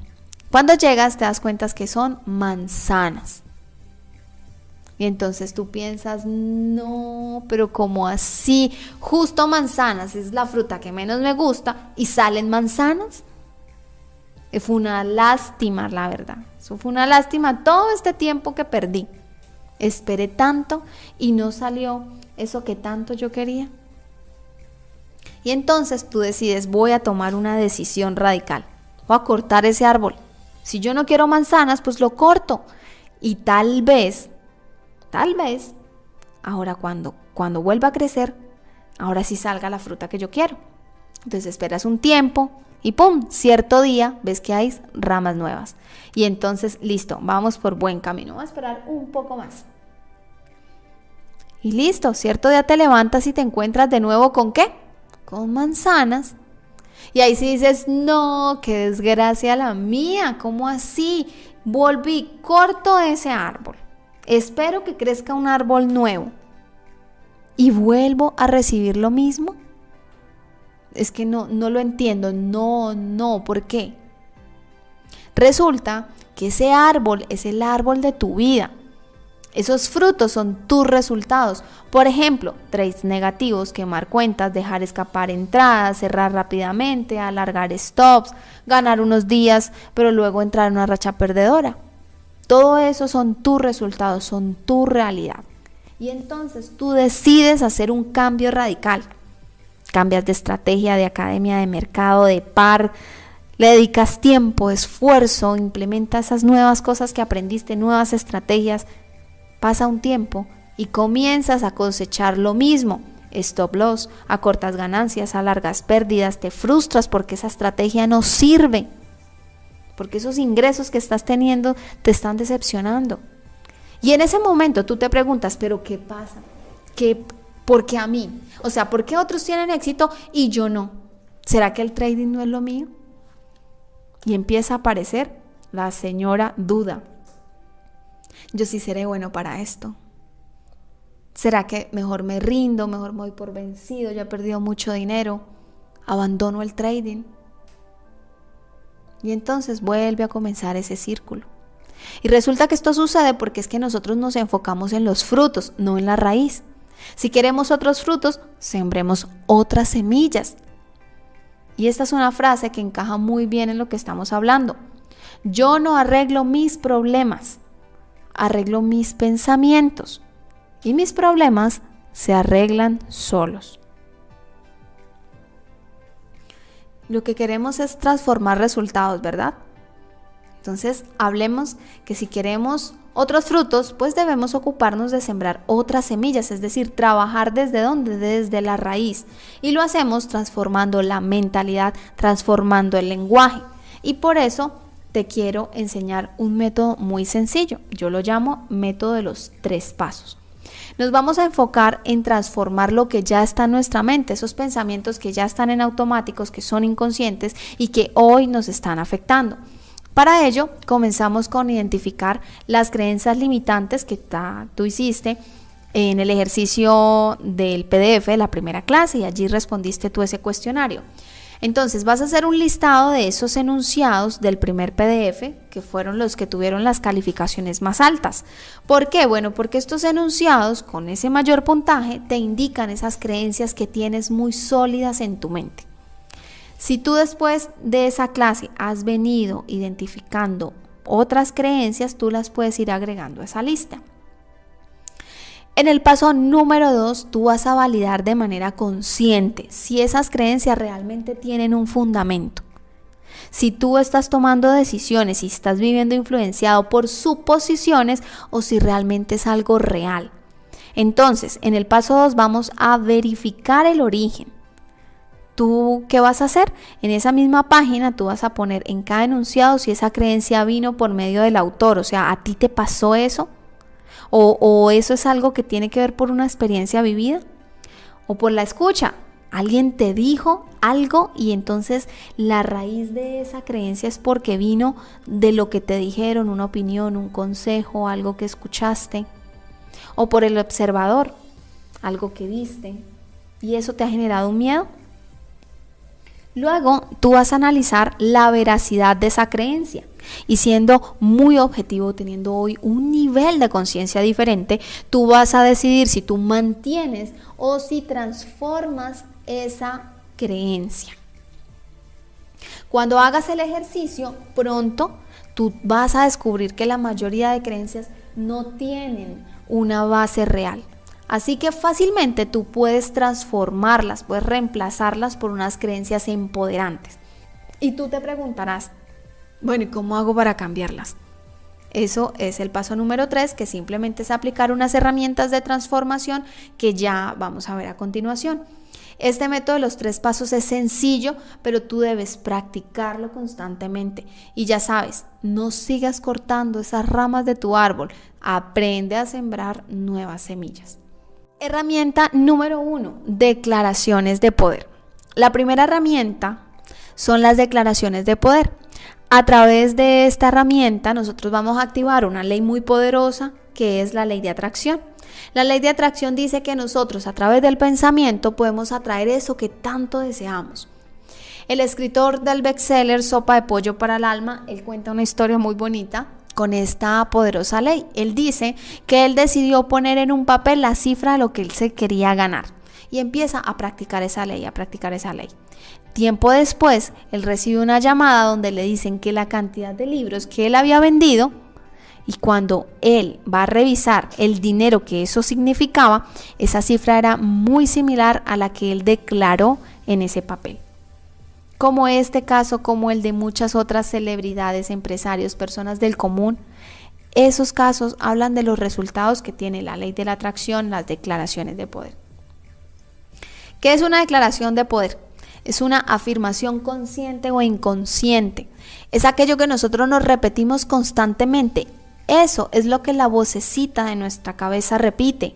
Cuando llegas te das cuenta que son manzanas. Y entonces tú piensas, no, pero ¿cómo así? Justo manzanas, es la fruta que menos me gusta y salen manzanas. Fue una lástima, la verdad. Eso fue una lástima todo este tiempo que perdí. Esperé tanto y no salió eso que tanto yo quería. Y entonces tú decides, voy a tomar una decisión radical. Voy a cortar ese árbol. Si yo no quiero manzanas, pues lo corto. Y tal vez, ahora cuando vuelva a crecer, ahora sí salga la fruta que yo quiero. Entonces esperas un tiempo y ¡pum! Cierto día ves que hay ramas nuevas. Y entonces, listo, vamos por buen camino. Voy a esperar un poco más. Y listo, cierto día te levantas y te encuentras de nuevo ¿con qué? Con manzanas. Y ahí sí dices, no, qué desgracia la mía, ¿cómo así? Volví, corto ese árbol. Espero que crezca un árbol nuevo. ¿Y vuelvo a recibir lo mismo? Es que no lo entiendo. No, ¿por qué? Resulta que ese árbol es el árbol de tu vida. Esos frutos son tus resultados. Por ejemplo, trades negativos, quemar cuentas, dejar escapar entradas, cerrar rápidamente, alargar stops, ganar unos días, pero luego entrar en una racha perdedora. Todo eso son tus resultados, son tu realidad. Y entonces tú decides hacer un cambio radical. Cambias de estrategia, de academia, de mercado, de par, le dedicas tiempo, esfuerzo, implementas esas nuevas cosas que aprendiste, nuevas estrategias. Pasa un tiempo y comienzas a cosechar lo mismo. Stop loss, acortas ganancias, alargas pérdidas, te frustras porque esa estrategia no sirve. Porque esos ingresos que estás teniendo te están decepcionando. Y en ese momento tú te preguntas, ¿pero qué pasa? ¿Por qué a mí? O sea, ¿por qué otros tienen éxito y yo no? ¿Será que el trading no es lo mío? Y empieza a aparecer la señora duda. Yo sí seré bueno para esto. ¿Será que mejor me rindo, mejor me doy por vencido? Ya he perdido mucho dinero. Abandono el trading. Y entonces vuelve a comenzar ese círculo. Y resulta que esto sucede porque es que nosotros nos enfocamos en los frutos, no en la raíz. Si queremos otros frutos, sembremos otras semillas. Y esta es una frase que encaja muy bien en lo que estamos hablando. Yo no arreglo mis problemas, arreglo mis pensamientos. Y mis problemas se arreglan solos. Lo que queremos es transformar resultados, ¿verdad? Entonces, hablemos que si queremos otros frutos, pues debemos ocuparnos de sembrar otras semillas, es decir, trabajar ¿desde dónde? Desde la raíz. Y lo hacemos transformando la mentalidad, transformando el lenguaje. Y por eso te quiero enseñar un método muy sencillo. Yo lo llamo método de los 3 pasos. Nos vamos a enfocar en transformar lo que ya está en nuestra mente, esos pensamientos que ya están en automáticos, que son inconscientes y que hoy nos están afectando. Para ello, comenzamos con identificar las creencias limitantes que tú hiciste en el ejercicio del PDF de la primera clase y allí respondiste tú ese cuestionario. Entonces vas a hacer un listado de esos enunciados del primer PDF, que fueron los que tuvieron las calificaciones más altas. ¿Por qué? Bueno, porque estos enunciados con ese mayor puntaje te indican esas creencias que tienes muy sólidas en tu mente. Si tú después de esa clase has venido identificando otras creencias, tú las puedes ir agregando a esa lista. En el paso número 2, tú vas a validar de manera consciente si esas creencias realmente tienen un fundamento. Si tú estás tomando decisiones, si estás viviendo influenciado por suposiciones o si realmente es algo real. Entonces, en el paso 2 vamos a verificar el origen. ¿Tú qué vas a hacer? En esa misma página tú vas a poner en cada enunciado si esa creencia vino por medio del autor, o sea, ¿a ti te pasó eso? ¿O eso es algo que tiene que ver por una experiencia vivida? ¿O por la escucha? Alguien te dijo algo y entonces la raíz de esa creencia es porque vino de lo que te dijeron, una opinión, un consejo, algo que escuchaste. O por el observador, algo que viste y eso te ha generado un miedo. Luego tú vas a analizar la veracidad de esa creencia y siendo muy objetivo, teniendo hoy un nivel de conciencia diferente, tú vas a decidir si tú mantienes o si transformas esa creencia. Cuando hagas el ejercicio, pronto tú vas a descubrir que la mayoría de creencias no tienen una base real. Así que fácilmente tú puedes transformarlas, puedes reemplazarlas por unas creencias empoderantes. Y tú te preguntarás, bueno, ¿y cómo hago para cambiarlas? Eso es el paso número 3, que simplemente es aplicar unas herramientas de transformación que ya vamos a ver a continuación. Este método de los 3 pasos es sencillo, pero tú debes practicarlo constantemente. Y ya sabes, no sigas cortando esas ramas de tu árbol, aprende a sembrar nuevas semillas. Herramienta número 1, declaraciones de poder. La primera herramienta son las declaraciones de poder. A través de esta herramienta nosotros vamos a activar una ley muy poderosa que es la ley de atracción. La ley de atracción dice que nosotros a través del pensamiento podemos atraer eso que tanto deseamos. El escritor del bestseller Sopa de Pollo para el Alma, él cuenta una historia muy bonita con esta poderosa ley. Él dice que él decidió poner en un papel la cifra de lo que él se quería ganar y empieza a practicar esa ley, Tiempo después, él recibe una llamada donde le dicen que la cantidad de libros que él había vendido, y cuando él va a revisar el dinero que eso significaba, esa cifra era muy similar a la que él declaró en ese papel. Como este caso, como el de muchas otras celebridades, empresarios, personas del común, esos casos hablan de los resultados que tiene la ley de la atracción, las declaraciones de poder. ¿Qué es una declaración de poder? Es una afirmación consciente o inconsciente. Es aquello que nosotros nos repetimos constantemente. Eso es lo que la vocecita de nuestra cabeza repite.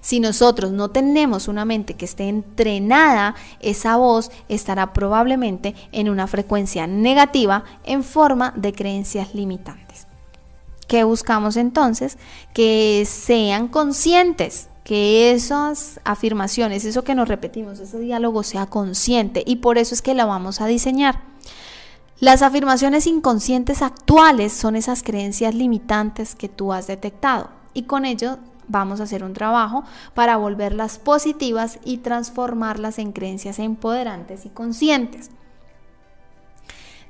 Si nosotros no tenemos una mente que esté entrenada, esa voz estará probablemente en una frecuencia negativa en forma de creencias limitantes. ¿Qué buscamos entonces? Que sean conscientes, que esas afirmaciones, eso que nos repetimos, ese diálogo sea consciente, y por eso es que la vamos a diseñar. Las afirmaciones inconscientes actuales son esas creencias limitantes que tú has detectado, y con ello vamos a hacer un trabajo para volverlas positivas y transformarlas en creencias empoderantes y conscientes.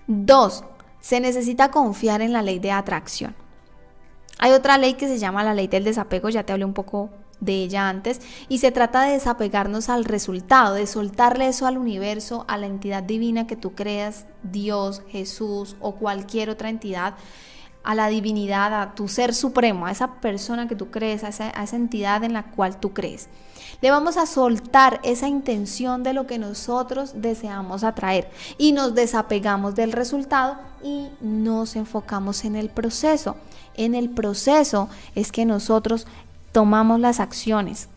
2. Se necesita confiar en la ley de atracción. Hay otra ley que se llama la ley del desapego, ya te hablé un poco de ella antes, y se trata de desapegarnos al resultado, de soltarle eso al universo, a la entidad divina que tú creas, Dios, Jesús o cualquier otra entidad, a la divinidad, a tu ser supremo, a esa persona que tú crees, a esa entidad en la cual tú crees. Le vamos a soltar esa intención de lo que nosotros deseamos atraer y nos desapegamos del resultado y nos enfocamos en el proceso. En el proceso es que nosotros tomamos las acciones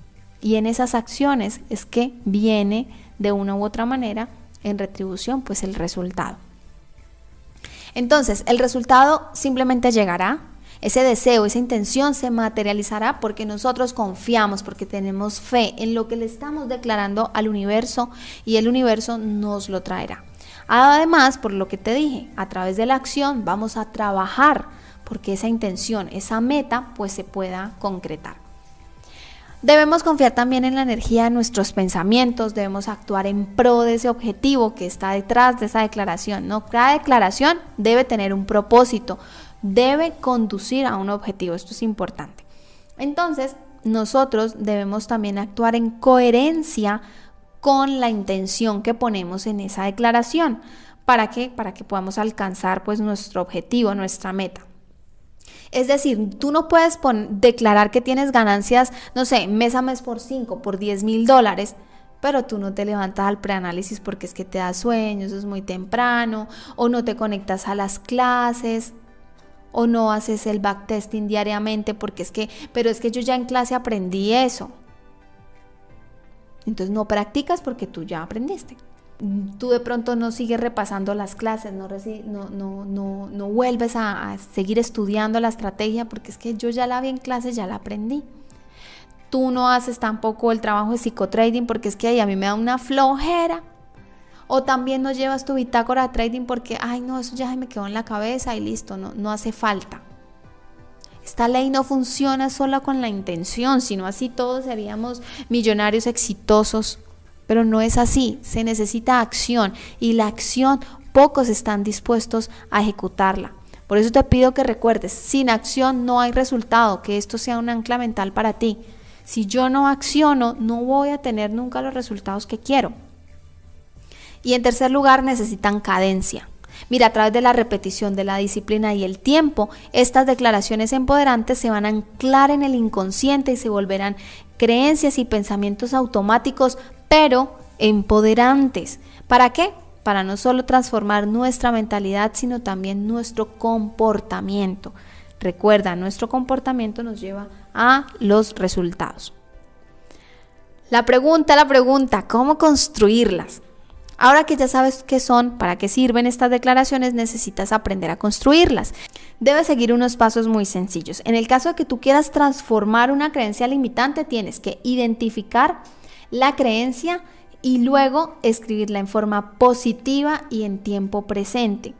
y en esas acciones es que viene de una u otra manera en retribución pues el resultado. Entonces el resultado simplemente llegará, ese deseo, esa intención se materializará porque nosotros confiamos, porque tenemos fe en lo que le estamos declarando al universo y el universo nos lo traerá. Además, por lo que te dije, a través de la acción vamos a trabajar porque esa intención, esa meta pues se pueda concretar. Debemos confiar también en la energía de nuestros pensamientos, debemos actuar en pro de ese objetivo que está detrás de esa declaración, ¿no? Cada declaración debe tener un propósito, debe conducir a un objetivo, esto es importante. Entonces, nosotros debemos también actuar en coherencia con la intención que ponemos en esa declaración. ¿Para qué? Para que podamos alcanzar pues nuestro objetivo, nuestra meta. Es decir, tú no puedes declarar que tienes ganancias, no sé, mes a mes por 5, por $10,000, pero tú no te levantas al preanálisis porque es que te da sueño, eso es muy temprano, o no te conectas a las clases, o no haces el backtesting diariamente porque pero es que yo ya en clase aprendí eso. Entonces no practicas porque tú ya aprendiste. Tú de pronto no sigues repasando las clases, no vuelves a seguir estudiando la estrategia porque es que yo ya la vi en clases, ya la aprendí. Tú no haces tampoco el trabajo de psicotrading porque es que ahí a mí me da una flojera. O también no llevas tu bitácora de trading porque, eso ya se me quedó en la cabeza y listo, no hace falta. Esta ley no funciona solo con la intención, sino así todos seríamos millonarios exitosos. Pero no es así, se necesita acción y la acción pocos están dispuestos a ejecutarla. Por eso te pido que recuerdes, sin acción no hay resultado, que esto sea un ancla mental para ti. Si yo no acciono, no voy a tener nunca los resultados que quiero. Y en tercer lugar, necesitan cadencia. Mira, a través de la repetición, de la disciplina y el tiempo, estas declaraciones empoderantes se van a anclar en el inconsciente y se volverán creencias y pensamientos automáticos, pero empoderantes. ¿Para qué? Para no solo transformar nuestra mentalidad, sino también nuestro comportamiento. Recuerda, nuestro comportamiento nos lleva a los resultados. La pregunta, ¿cómo construirlas? Ahora que ya sabes qué son, para qué sirven estas declaraciones, necesitas aprender a construirlas. Debes seguir unos pasos muy sencillos. En el caso de que tú quieras transformar una creencia limitante, tienes que identificar la creencia y luego escribirla en forma positiva y en tiempo presente.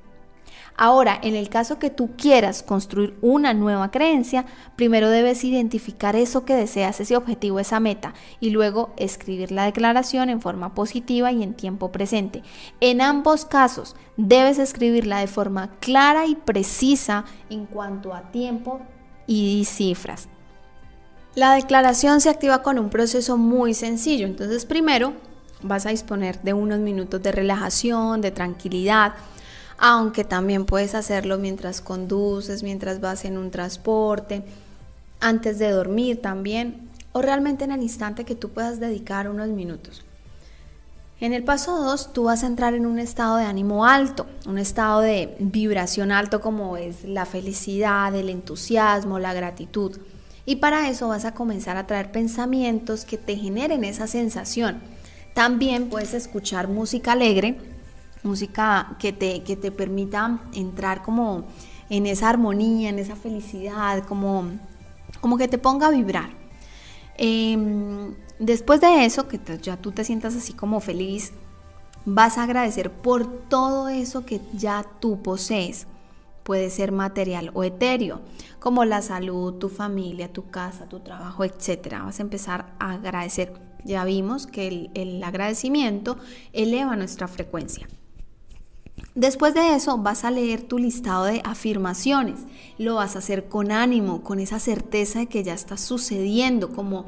Ahora, en el caso que tú quieras construir una nueva creencia, primero debes identificar eso que deseas, ese objetivo, esa meta, y luego escribir la declaración en forma positiva y en tiempo presente. En ambos casos, debes escribirla de forma clara y precisa en cuanto a tiempo y cifras. La declaración se activa con un proceso muy sencillo. Entonces, primero vas a disponer de unos minutos de relajación, de tranquilidad, aunque también puedes hacerlo mientras conduces, mientras vas en un transporte, antes de dormir también, o realmente en el instante que tú puedas dedicar unos minutos. En el paso 2, tú vas a entrar en un estado de ánimo alto, un estado de vibración alto como es la felicidad, el entusiasmo, la gratitud. Y para eso vas a comenzar a traer pensamientos que te generen esa sensación. También puedes escuchar música alegre, música que te permita entrar como en esa armonía, en esa felicidad, como que te ponga a vibrar. Después de eso, que ya tú te sientas así como feliz, vas a agradecer por todo eso que ya tú posees. Puede ser material o etéreo, como la salud, tu familia, tu casa, tu trabajo, etc. Vas a empezar a agradecer. Ya vimos que el agradecimiento eleva nuestra frecuencia. Después de eso vas a leer tu listado de afirmaciones, lo vas a hacer con ánimo, con esa certeza de que ya está sucediendo, como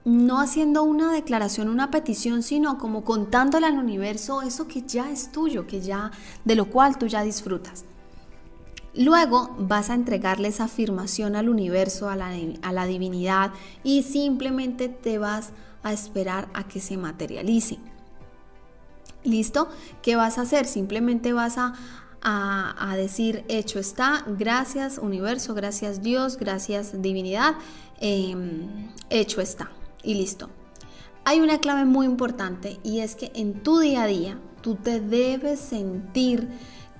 no haciendo una declaración, una petición, sino como contándole al universo eso que ya es tuyo, de lo cual tú ya disfrutas. Luego vas a entregarle esa afirmación al universo, a la divinidad, y simplemente te vas a esperar a que se materialice. ¿Listo? ¿Qué vas a hacer? Simplemente vas a decir, hecho está, gracias universo, gracias Dios, gracias divinidad, hecho está, y listo. Hay una clave muy importante, y es que en tu día a día tú te debes sentir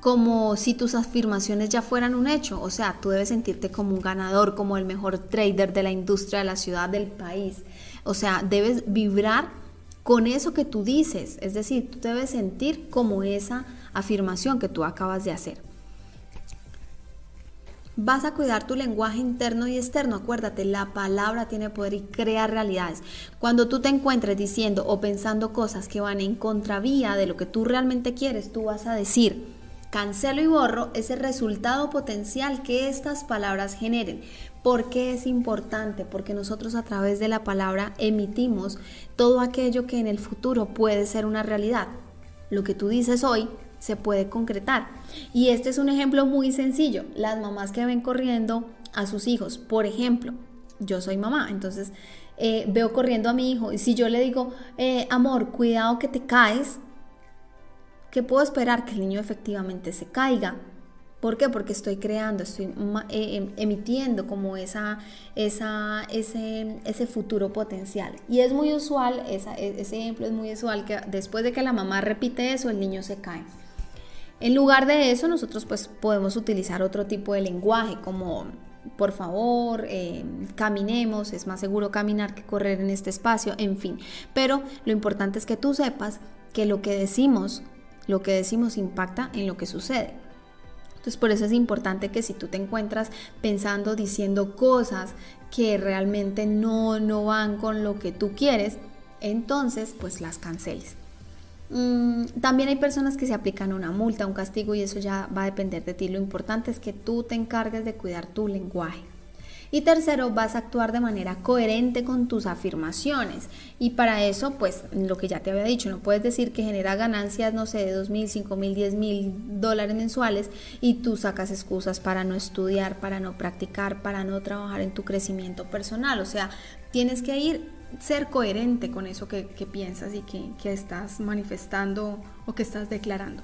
como si tus afirmaciones ya fueran un hecho. O sea, tú debes sentirte como un ganador, como el mejor trader de la industria, de la ciudad, del país. O sea, debes vibrar con eso que tú dices, es decir, tú debes sentir como esa afirmación que tú acabas de hacer. Vas a cuidar tu lenguaje interno y externo. Acuérdate, la palabra tiene poder y crea realidades. Cuando tú te encuentres diciendo o pensando cosas que van en contravía de lo que tú realmente quieres, tú vas a decir, cancelo y borro ese resultado potencial que estas palabras generen. ¿Por qué es importante? Porque nosotros a través de la palabra emitimos todo aquello que en el futuro puede ser una realidad. Lo que tú dices hoy se puede concretar. Y este es un ejemplo muy sencillo. Las mamás que ven corriendo a sus hijos, por ejemplo, yo soy mamá, entonces veo corriendo a mi hijo, y si yo le digo, amor, cuidado que te caes, ¿qué puedo esperar? Que el niño efectivamente se caiga. ¿Por qué? Porque estoy creando, estoy emitiendo como ese futuro potencial. Y es muy usual, ese ejemplo es muy usual, que después de que la mamá repite eso, el niño se cae. En lugar de eso, nosotros pues podemos utilizar otro tipo de lenguaje, como por favor, caminemos, es más seguro caminar que correr en este espacio, en fin. Pero lo importante es que tú sepas que lo que decimos impacta en lo que sucede. Entonces, por eso es importante que si tú te encuentras pensando, diciendo cosas que realmente no van con lo que tú quieres, entonces pues las canceles. También hay personas que se aplican una multa, un castigo, y eso ya va a depender de ti. Lo importante es que tú te encargues de cuidar tu lenguaje. Y tercero, vas a actuar de manera coherente con tus afirmaciones. Y para eso, pues, lo que ya te había dicho, no puedes decir que genera ganancias, no sé, de $2,000, $5,000, $10,000 mensuales, y tú sacas excusas para no estudiar, para no practicar, para no trabajar en tu crecimiento personal. O sea, tienes que ser coherente con eso que piensas y que estás manifestando o que estás declarando.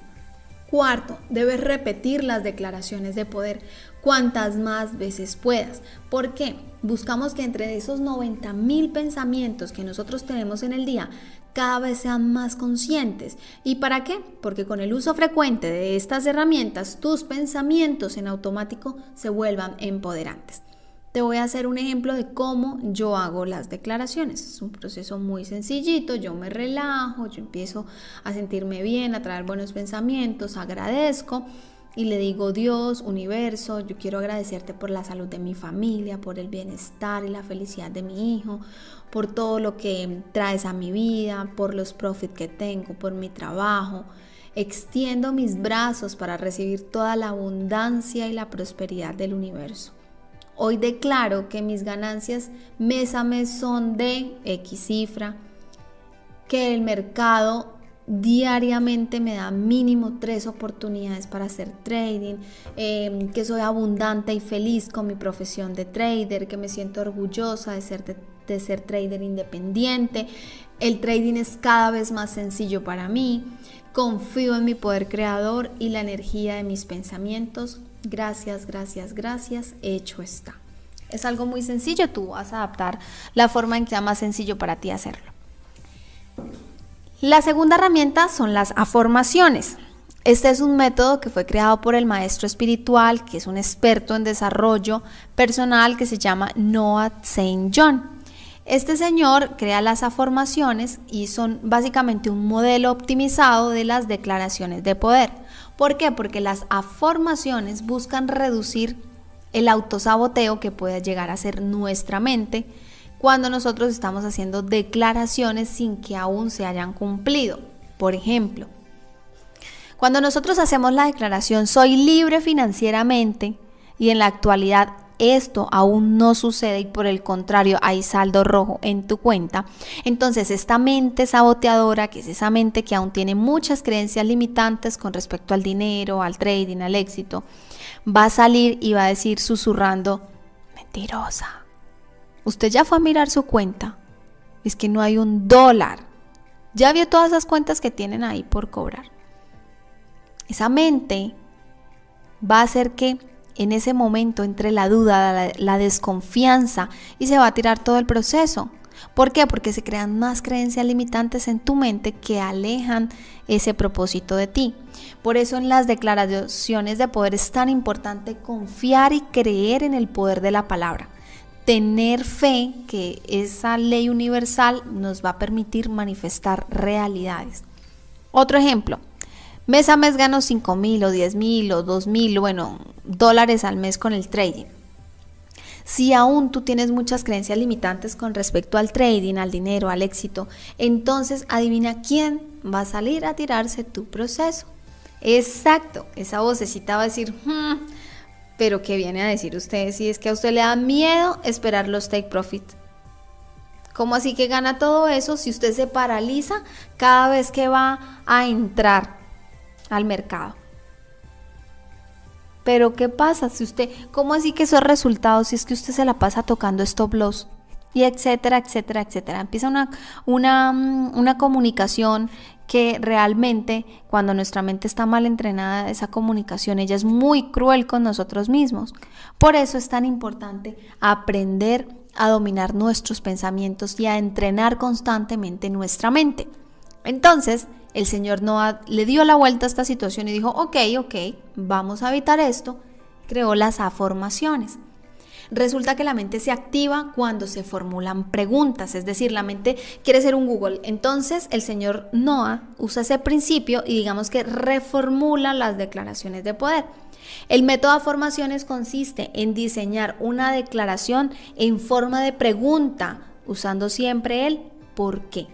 Cuarto, debes repetir las declaraciones de poder cuantas más veces puedas. ¿Por qué? Buscamos que entre esos 90,000 pensamientos que nosotros tenemos en el día, cada vez sean más conscientes. ¿Y para qué? Porque con el uso frecuente de estas herramientas, tus pensamientos en automático se vuelvan empoderantes. Te voy a hacer un ejemplo de cómo yo hago las declaraciones. Es un proceso muy sencillito, yo me relajo, yo empiezo a sentirme bien, a traer buenos pensamientos, agradezco y le digo: Dios, universo, yo quiero agradecerte por la salud de mi familia, por el bienestar y la felicidad de mi hijo, por todo lo que traes a mi vida, por los profits que tengo, por mi trabajo. Extiendo mis brazos para recibir toda la abundancia y la prosperidad del universo. Hoy declaro que mis ganancias mes a mes son de X cifra, que el mercado diariamente me da mínimo 3 oportunidades para hacer trading, que soy abundante y feliz con mi profesión de trader, que me siento orgullosa de ser trader independiente. El trading es cada vez más sencillo para mí. Confío en mi poder creador y la energía de mis pensamientos. Gracias, gracias, gracias, hecho está. Es algo muy sencillo, tú vas a adaptar la forma en que sea más sencillo para ti hacerlo. La segunda herramienta son las afirmaciones. Este es un método que fue creado por el maestro espiritual, que es un experto en desarrollo personal, que se llama Noah St. John. Este señor crea las afirmaciones y son básicamente un modelo optimizado de las declaraciones de poder. ¿Por qué? Porque las afirmaciones buscan reducir el autosaboteo que puede llegar a ser nuestra mente cuando nosotros estamos haciendo declaraciones sin que aún se hayan cumplido. Por ejemplo, cuando nosotros hacemos la declaración soy libre financieramente y en la actualidad esto aún no sucede y por el contrario hay saldo rojo en tu cuenta, entonces esta mente saboteadora, que es esa mente que aún tiene muchas creencias limitantes con respecto al dinero, al trading, al éxito, va a salir y va a decir susurrando: mentirosa, usted ya fue a mirar su cuenta, es que no hay $1, ya vio todas esas cuentas que tienen ahí por cobrar. Esa mente va a hacer que en ese momento entre la duda, la desconfianza y se va a tirar todo el proceso. ¿Por qué? Porque se crean más creencias limitantes en tu mente que alejan ese propósito de ti. Por eso en las declaraciones de poder es tan importante confiar y creer en el poder de la palabra. Tener fe que esa ley universal nos va a permitir manifestar realidades. Otro ejemplo. Mes a mes gano 5,000 o 10,000 o 2,000, dólares al mes con el trading. Si aún tú tienes muchas creencias limitantes con respecto al trading, al dinero, al éxito, entonces adivina quién va a salir a tirarse tu proceso. Exacto, esa vocecita va a decir, pero ¿qué viene a decir usted si es que a usted le da miedo esperar los take profit? ¿Cómo así que gana todo eso si usted se paraliza cada vez que va a entrar al mercado? Pero ¿qué pasa si usted, cómo así que esos resultados si es que usted se la pasa tocando stop loss y etcétera, etcétera, etcétera? Empieza una comunicación que realmente cuando nuestra mente está mal entrenada, esa comunicación, ella es muy cruel con nosotros mismos. Por eso es tan importante aprender a dominar nuestros pensamientos y a entrenar constantemente nuestra mente. Entonces, el señor Noah le dio la vuelta a esta situación y dijo, ok, vamos a evitar esto. Creó las afirmaciones. Resulta que la mente se activa cuando se formulan preguntas, es decir, la mente quiere ser un Google. Entonces, el señor Noah usa ese principio y digamos que reformula las declaraciones de poder. El método de afirmaciones consiste en diseñar una declaración en forma de pregunta, usando siempre el ¿por qué?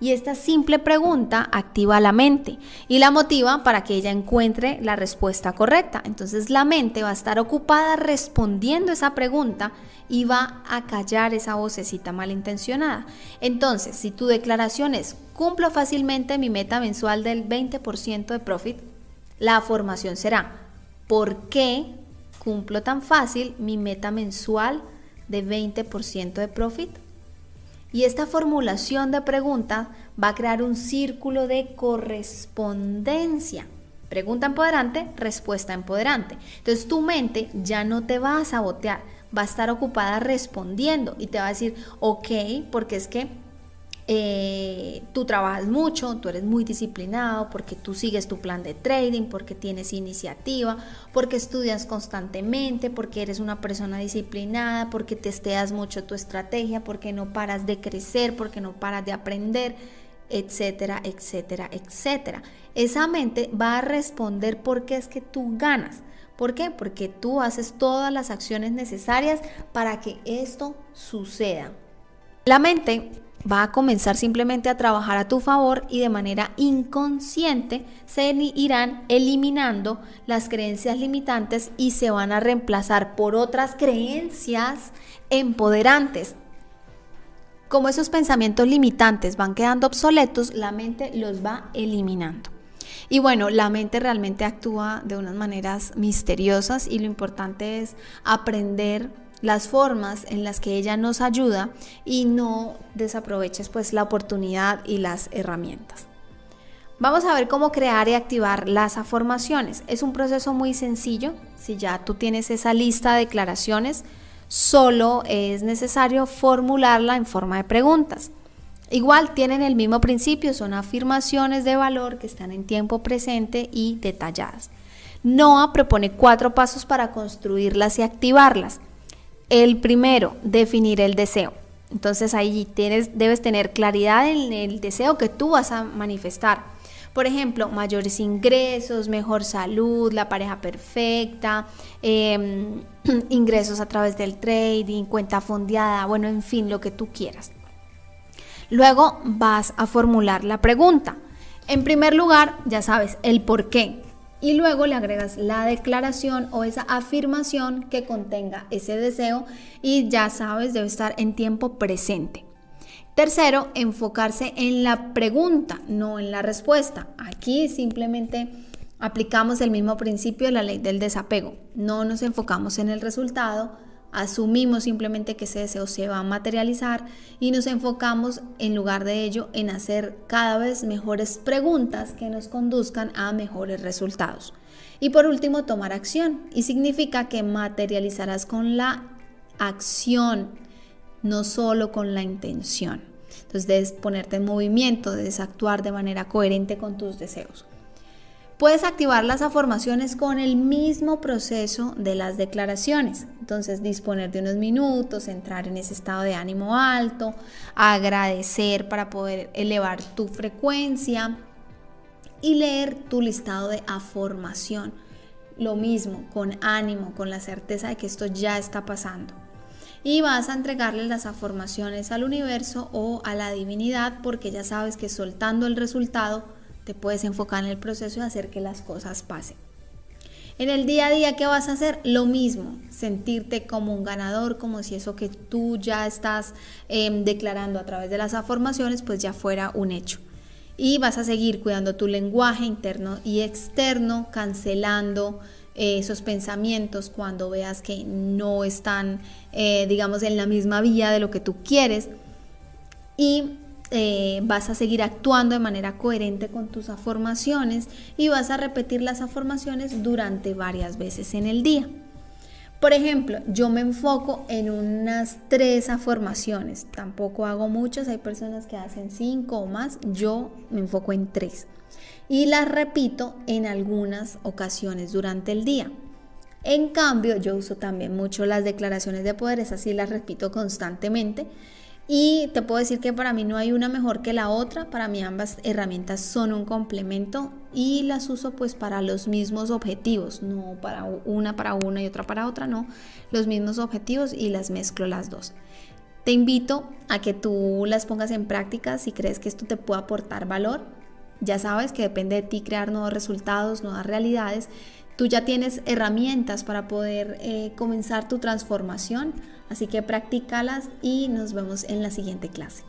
Y esta simple pregunta activa a la mente y la motiva para que ella encuentre la respuesta correcta. Entonces la mente va a estar ocupada respondiendo esa pregunta y va a callar esa vocecita malintencionada. Entonces, si tu declaración es cumplo fácilmente mi meta mensual del 20% de profit, la afirmación será ¿por qué cumplo tan fácil mi meta mensual de 20% de profit? Y esta formulación de pregunta va a crear un círculo de correspondencia. Pregunta empoderante, respuesta empoderante. Entonces tu mente ya no te va a sabotear, va a estar ocupada respondiendo y te va a decir, ok, porque es que tú trabajas mucho, tú eres muy disciplinado, porque tú sigues tu plan de trading, porque tienes iniciativa, porque estudias constantemente, porque eres una persona disciplinada, porque testeas mucho tu estrategia, porque no paras de crecer, porque no paras de aprender, etcétera, etcétera, etcétera. Esa mente va a responder porque es que tú ganas. ¿Por qué? Porque tú haces todas las acciones necesarias para que esto suceda. La mente va a comenzar simplemente a trabajar a tu favor y de manera inconsciente se irán eliminando las creencias limitantes y se van a reemplazar por otras creencias empoderantes. Como esos pensamientos limitantes van quedando obsoletos, la mente los va eliminando. Y bueno, la mente realmente actúa de unas maneras misteriosas y lo importante es aprender las formas en las que ella nos ayuda y no desaproveches pues la oportunidad y las herramientas. Vamos a ver cómo crear y activar las afirmaciones. Es un proceso muy sencillo. Si ya tú tienes esa lista de declaraciones, solo es necesario formularla en forma de preguntas. Igual tienen el mismo principio, son afirmaciones de valor que están en tiempo presente y detalladas. Noah propone 4 pasos para construirlas y activarlas. El primero, definir el deseo. Entonces ahí debes tener claridad en el deseo que tú vas a manifestar. Por ejemplo, mayores ingresos, mejor salud, la pareja perfecta, ingresos a través del trading, cuenta fondeada, bueno, en fin, lo que tú quieras. Luego vas a formular la pregunta. En primer lugar, ya sabes, el por qué. Y luego le agregas la declaración o esa afirmación que contenga ese deseo y ya sabes, debe estar en tiempo presente. Tercero, enfocarse en la pregunta, no en la respuesta. Aquí simplemente aplicamos el mismo principio de la ley del desapego. No nos enfocamos en el resultado, asumimos simplemente que ese deseo se va a materializar y nos enfocamos en lugar de ello en hacer cada vez mejores preguntas que nos conduzcan a mejores resultados. Y por último, tomar acción, y significa que materializarás con la acción, no solo con la intención. Entonces debes ponerte en movimiento, debes actuar de manera coherente con tus deseos. Puedes activar las afirmaciones con el mismo proceso de las declaraciones. Entonces, disponer de unos minutos, entrar en ese estado de ánimo alto, agradecer para poder elevar tu frecuencia y leer tu listado de afirmación. Lo mismo, con ánimo, con la certeza de que esto ya está pasando. Y vas a entregarle las afirmaciones al universo o a la divinidad, porque ya sabes que soltando el resultado te puedes enfocar en el proceso y hacer que las cosas pasen. En el día a día, ¿qué vas a hacer? Lo mismo, sentirte como un ganador, como si eso que tú ya estás declarando a través de las afirmaciones, pues ya fuera un hecho. Y vas a seguir cuidando tu lenguaje interno y externo, cancelando esos pensamientos cuando veas que no están, digamos, en la misma vía de lo que tú quieres. Y vas a seguir actuando de manera coherente con tus afirmaciones y vas a repetir las afirmaciones durante varias veces en el día. Por ejemplo, yo me enfoco en unas 3 afirmaciones, tampoco hago muchas, hay personas que hacen 5 o más, yo me enfoco en 3 y las repito en algunas ocasiones durante el día. En cambio, yo uso también mucho las declaraciones de poder, esas sí las repito constantemente. Y te puedo decir que para mí no hay una mejor que la otra, para mí ambas herramientas son un complemento y las uso pues para los mismos objetivos, no para una y otra para otra, no, los mismos objetivos y las mezclo las dos. Te invito a que tú las pongas en práctica si crees que esto te puede aportar valor. Ya sabes que depende de ti crear nuevos resultados, nuevas realidades. Tú ya tienes herramientas para poder comenzar tu transformación, así que practícalas y nos vemos en la siguiente clase.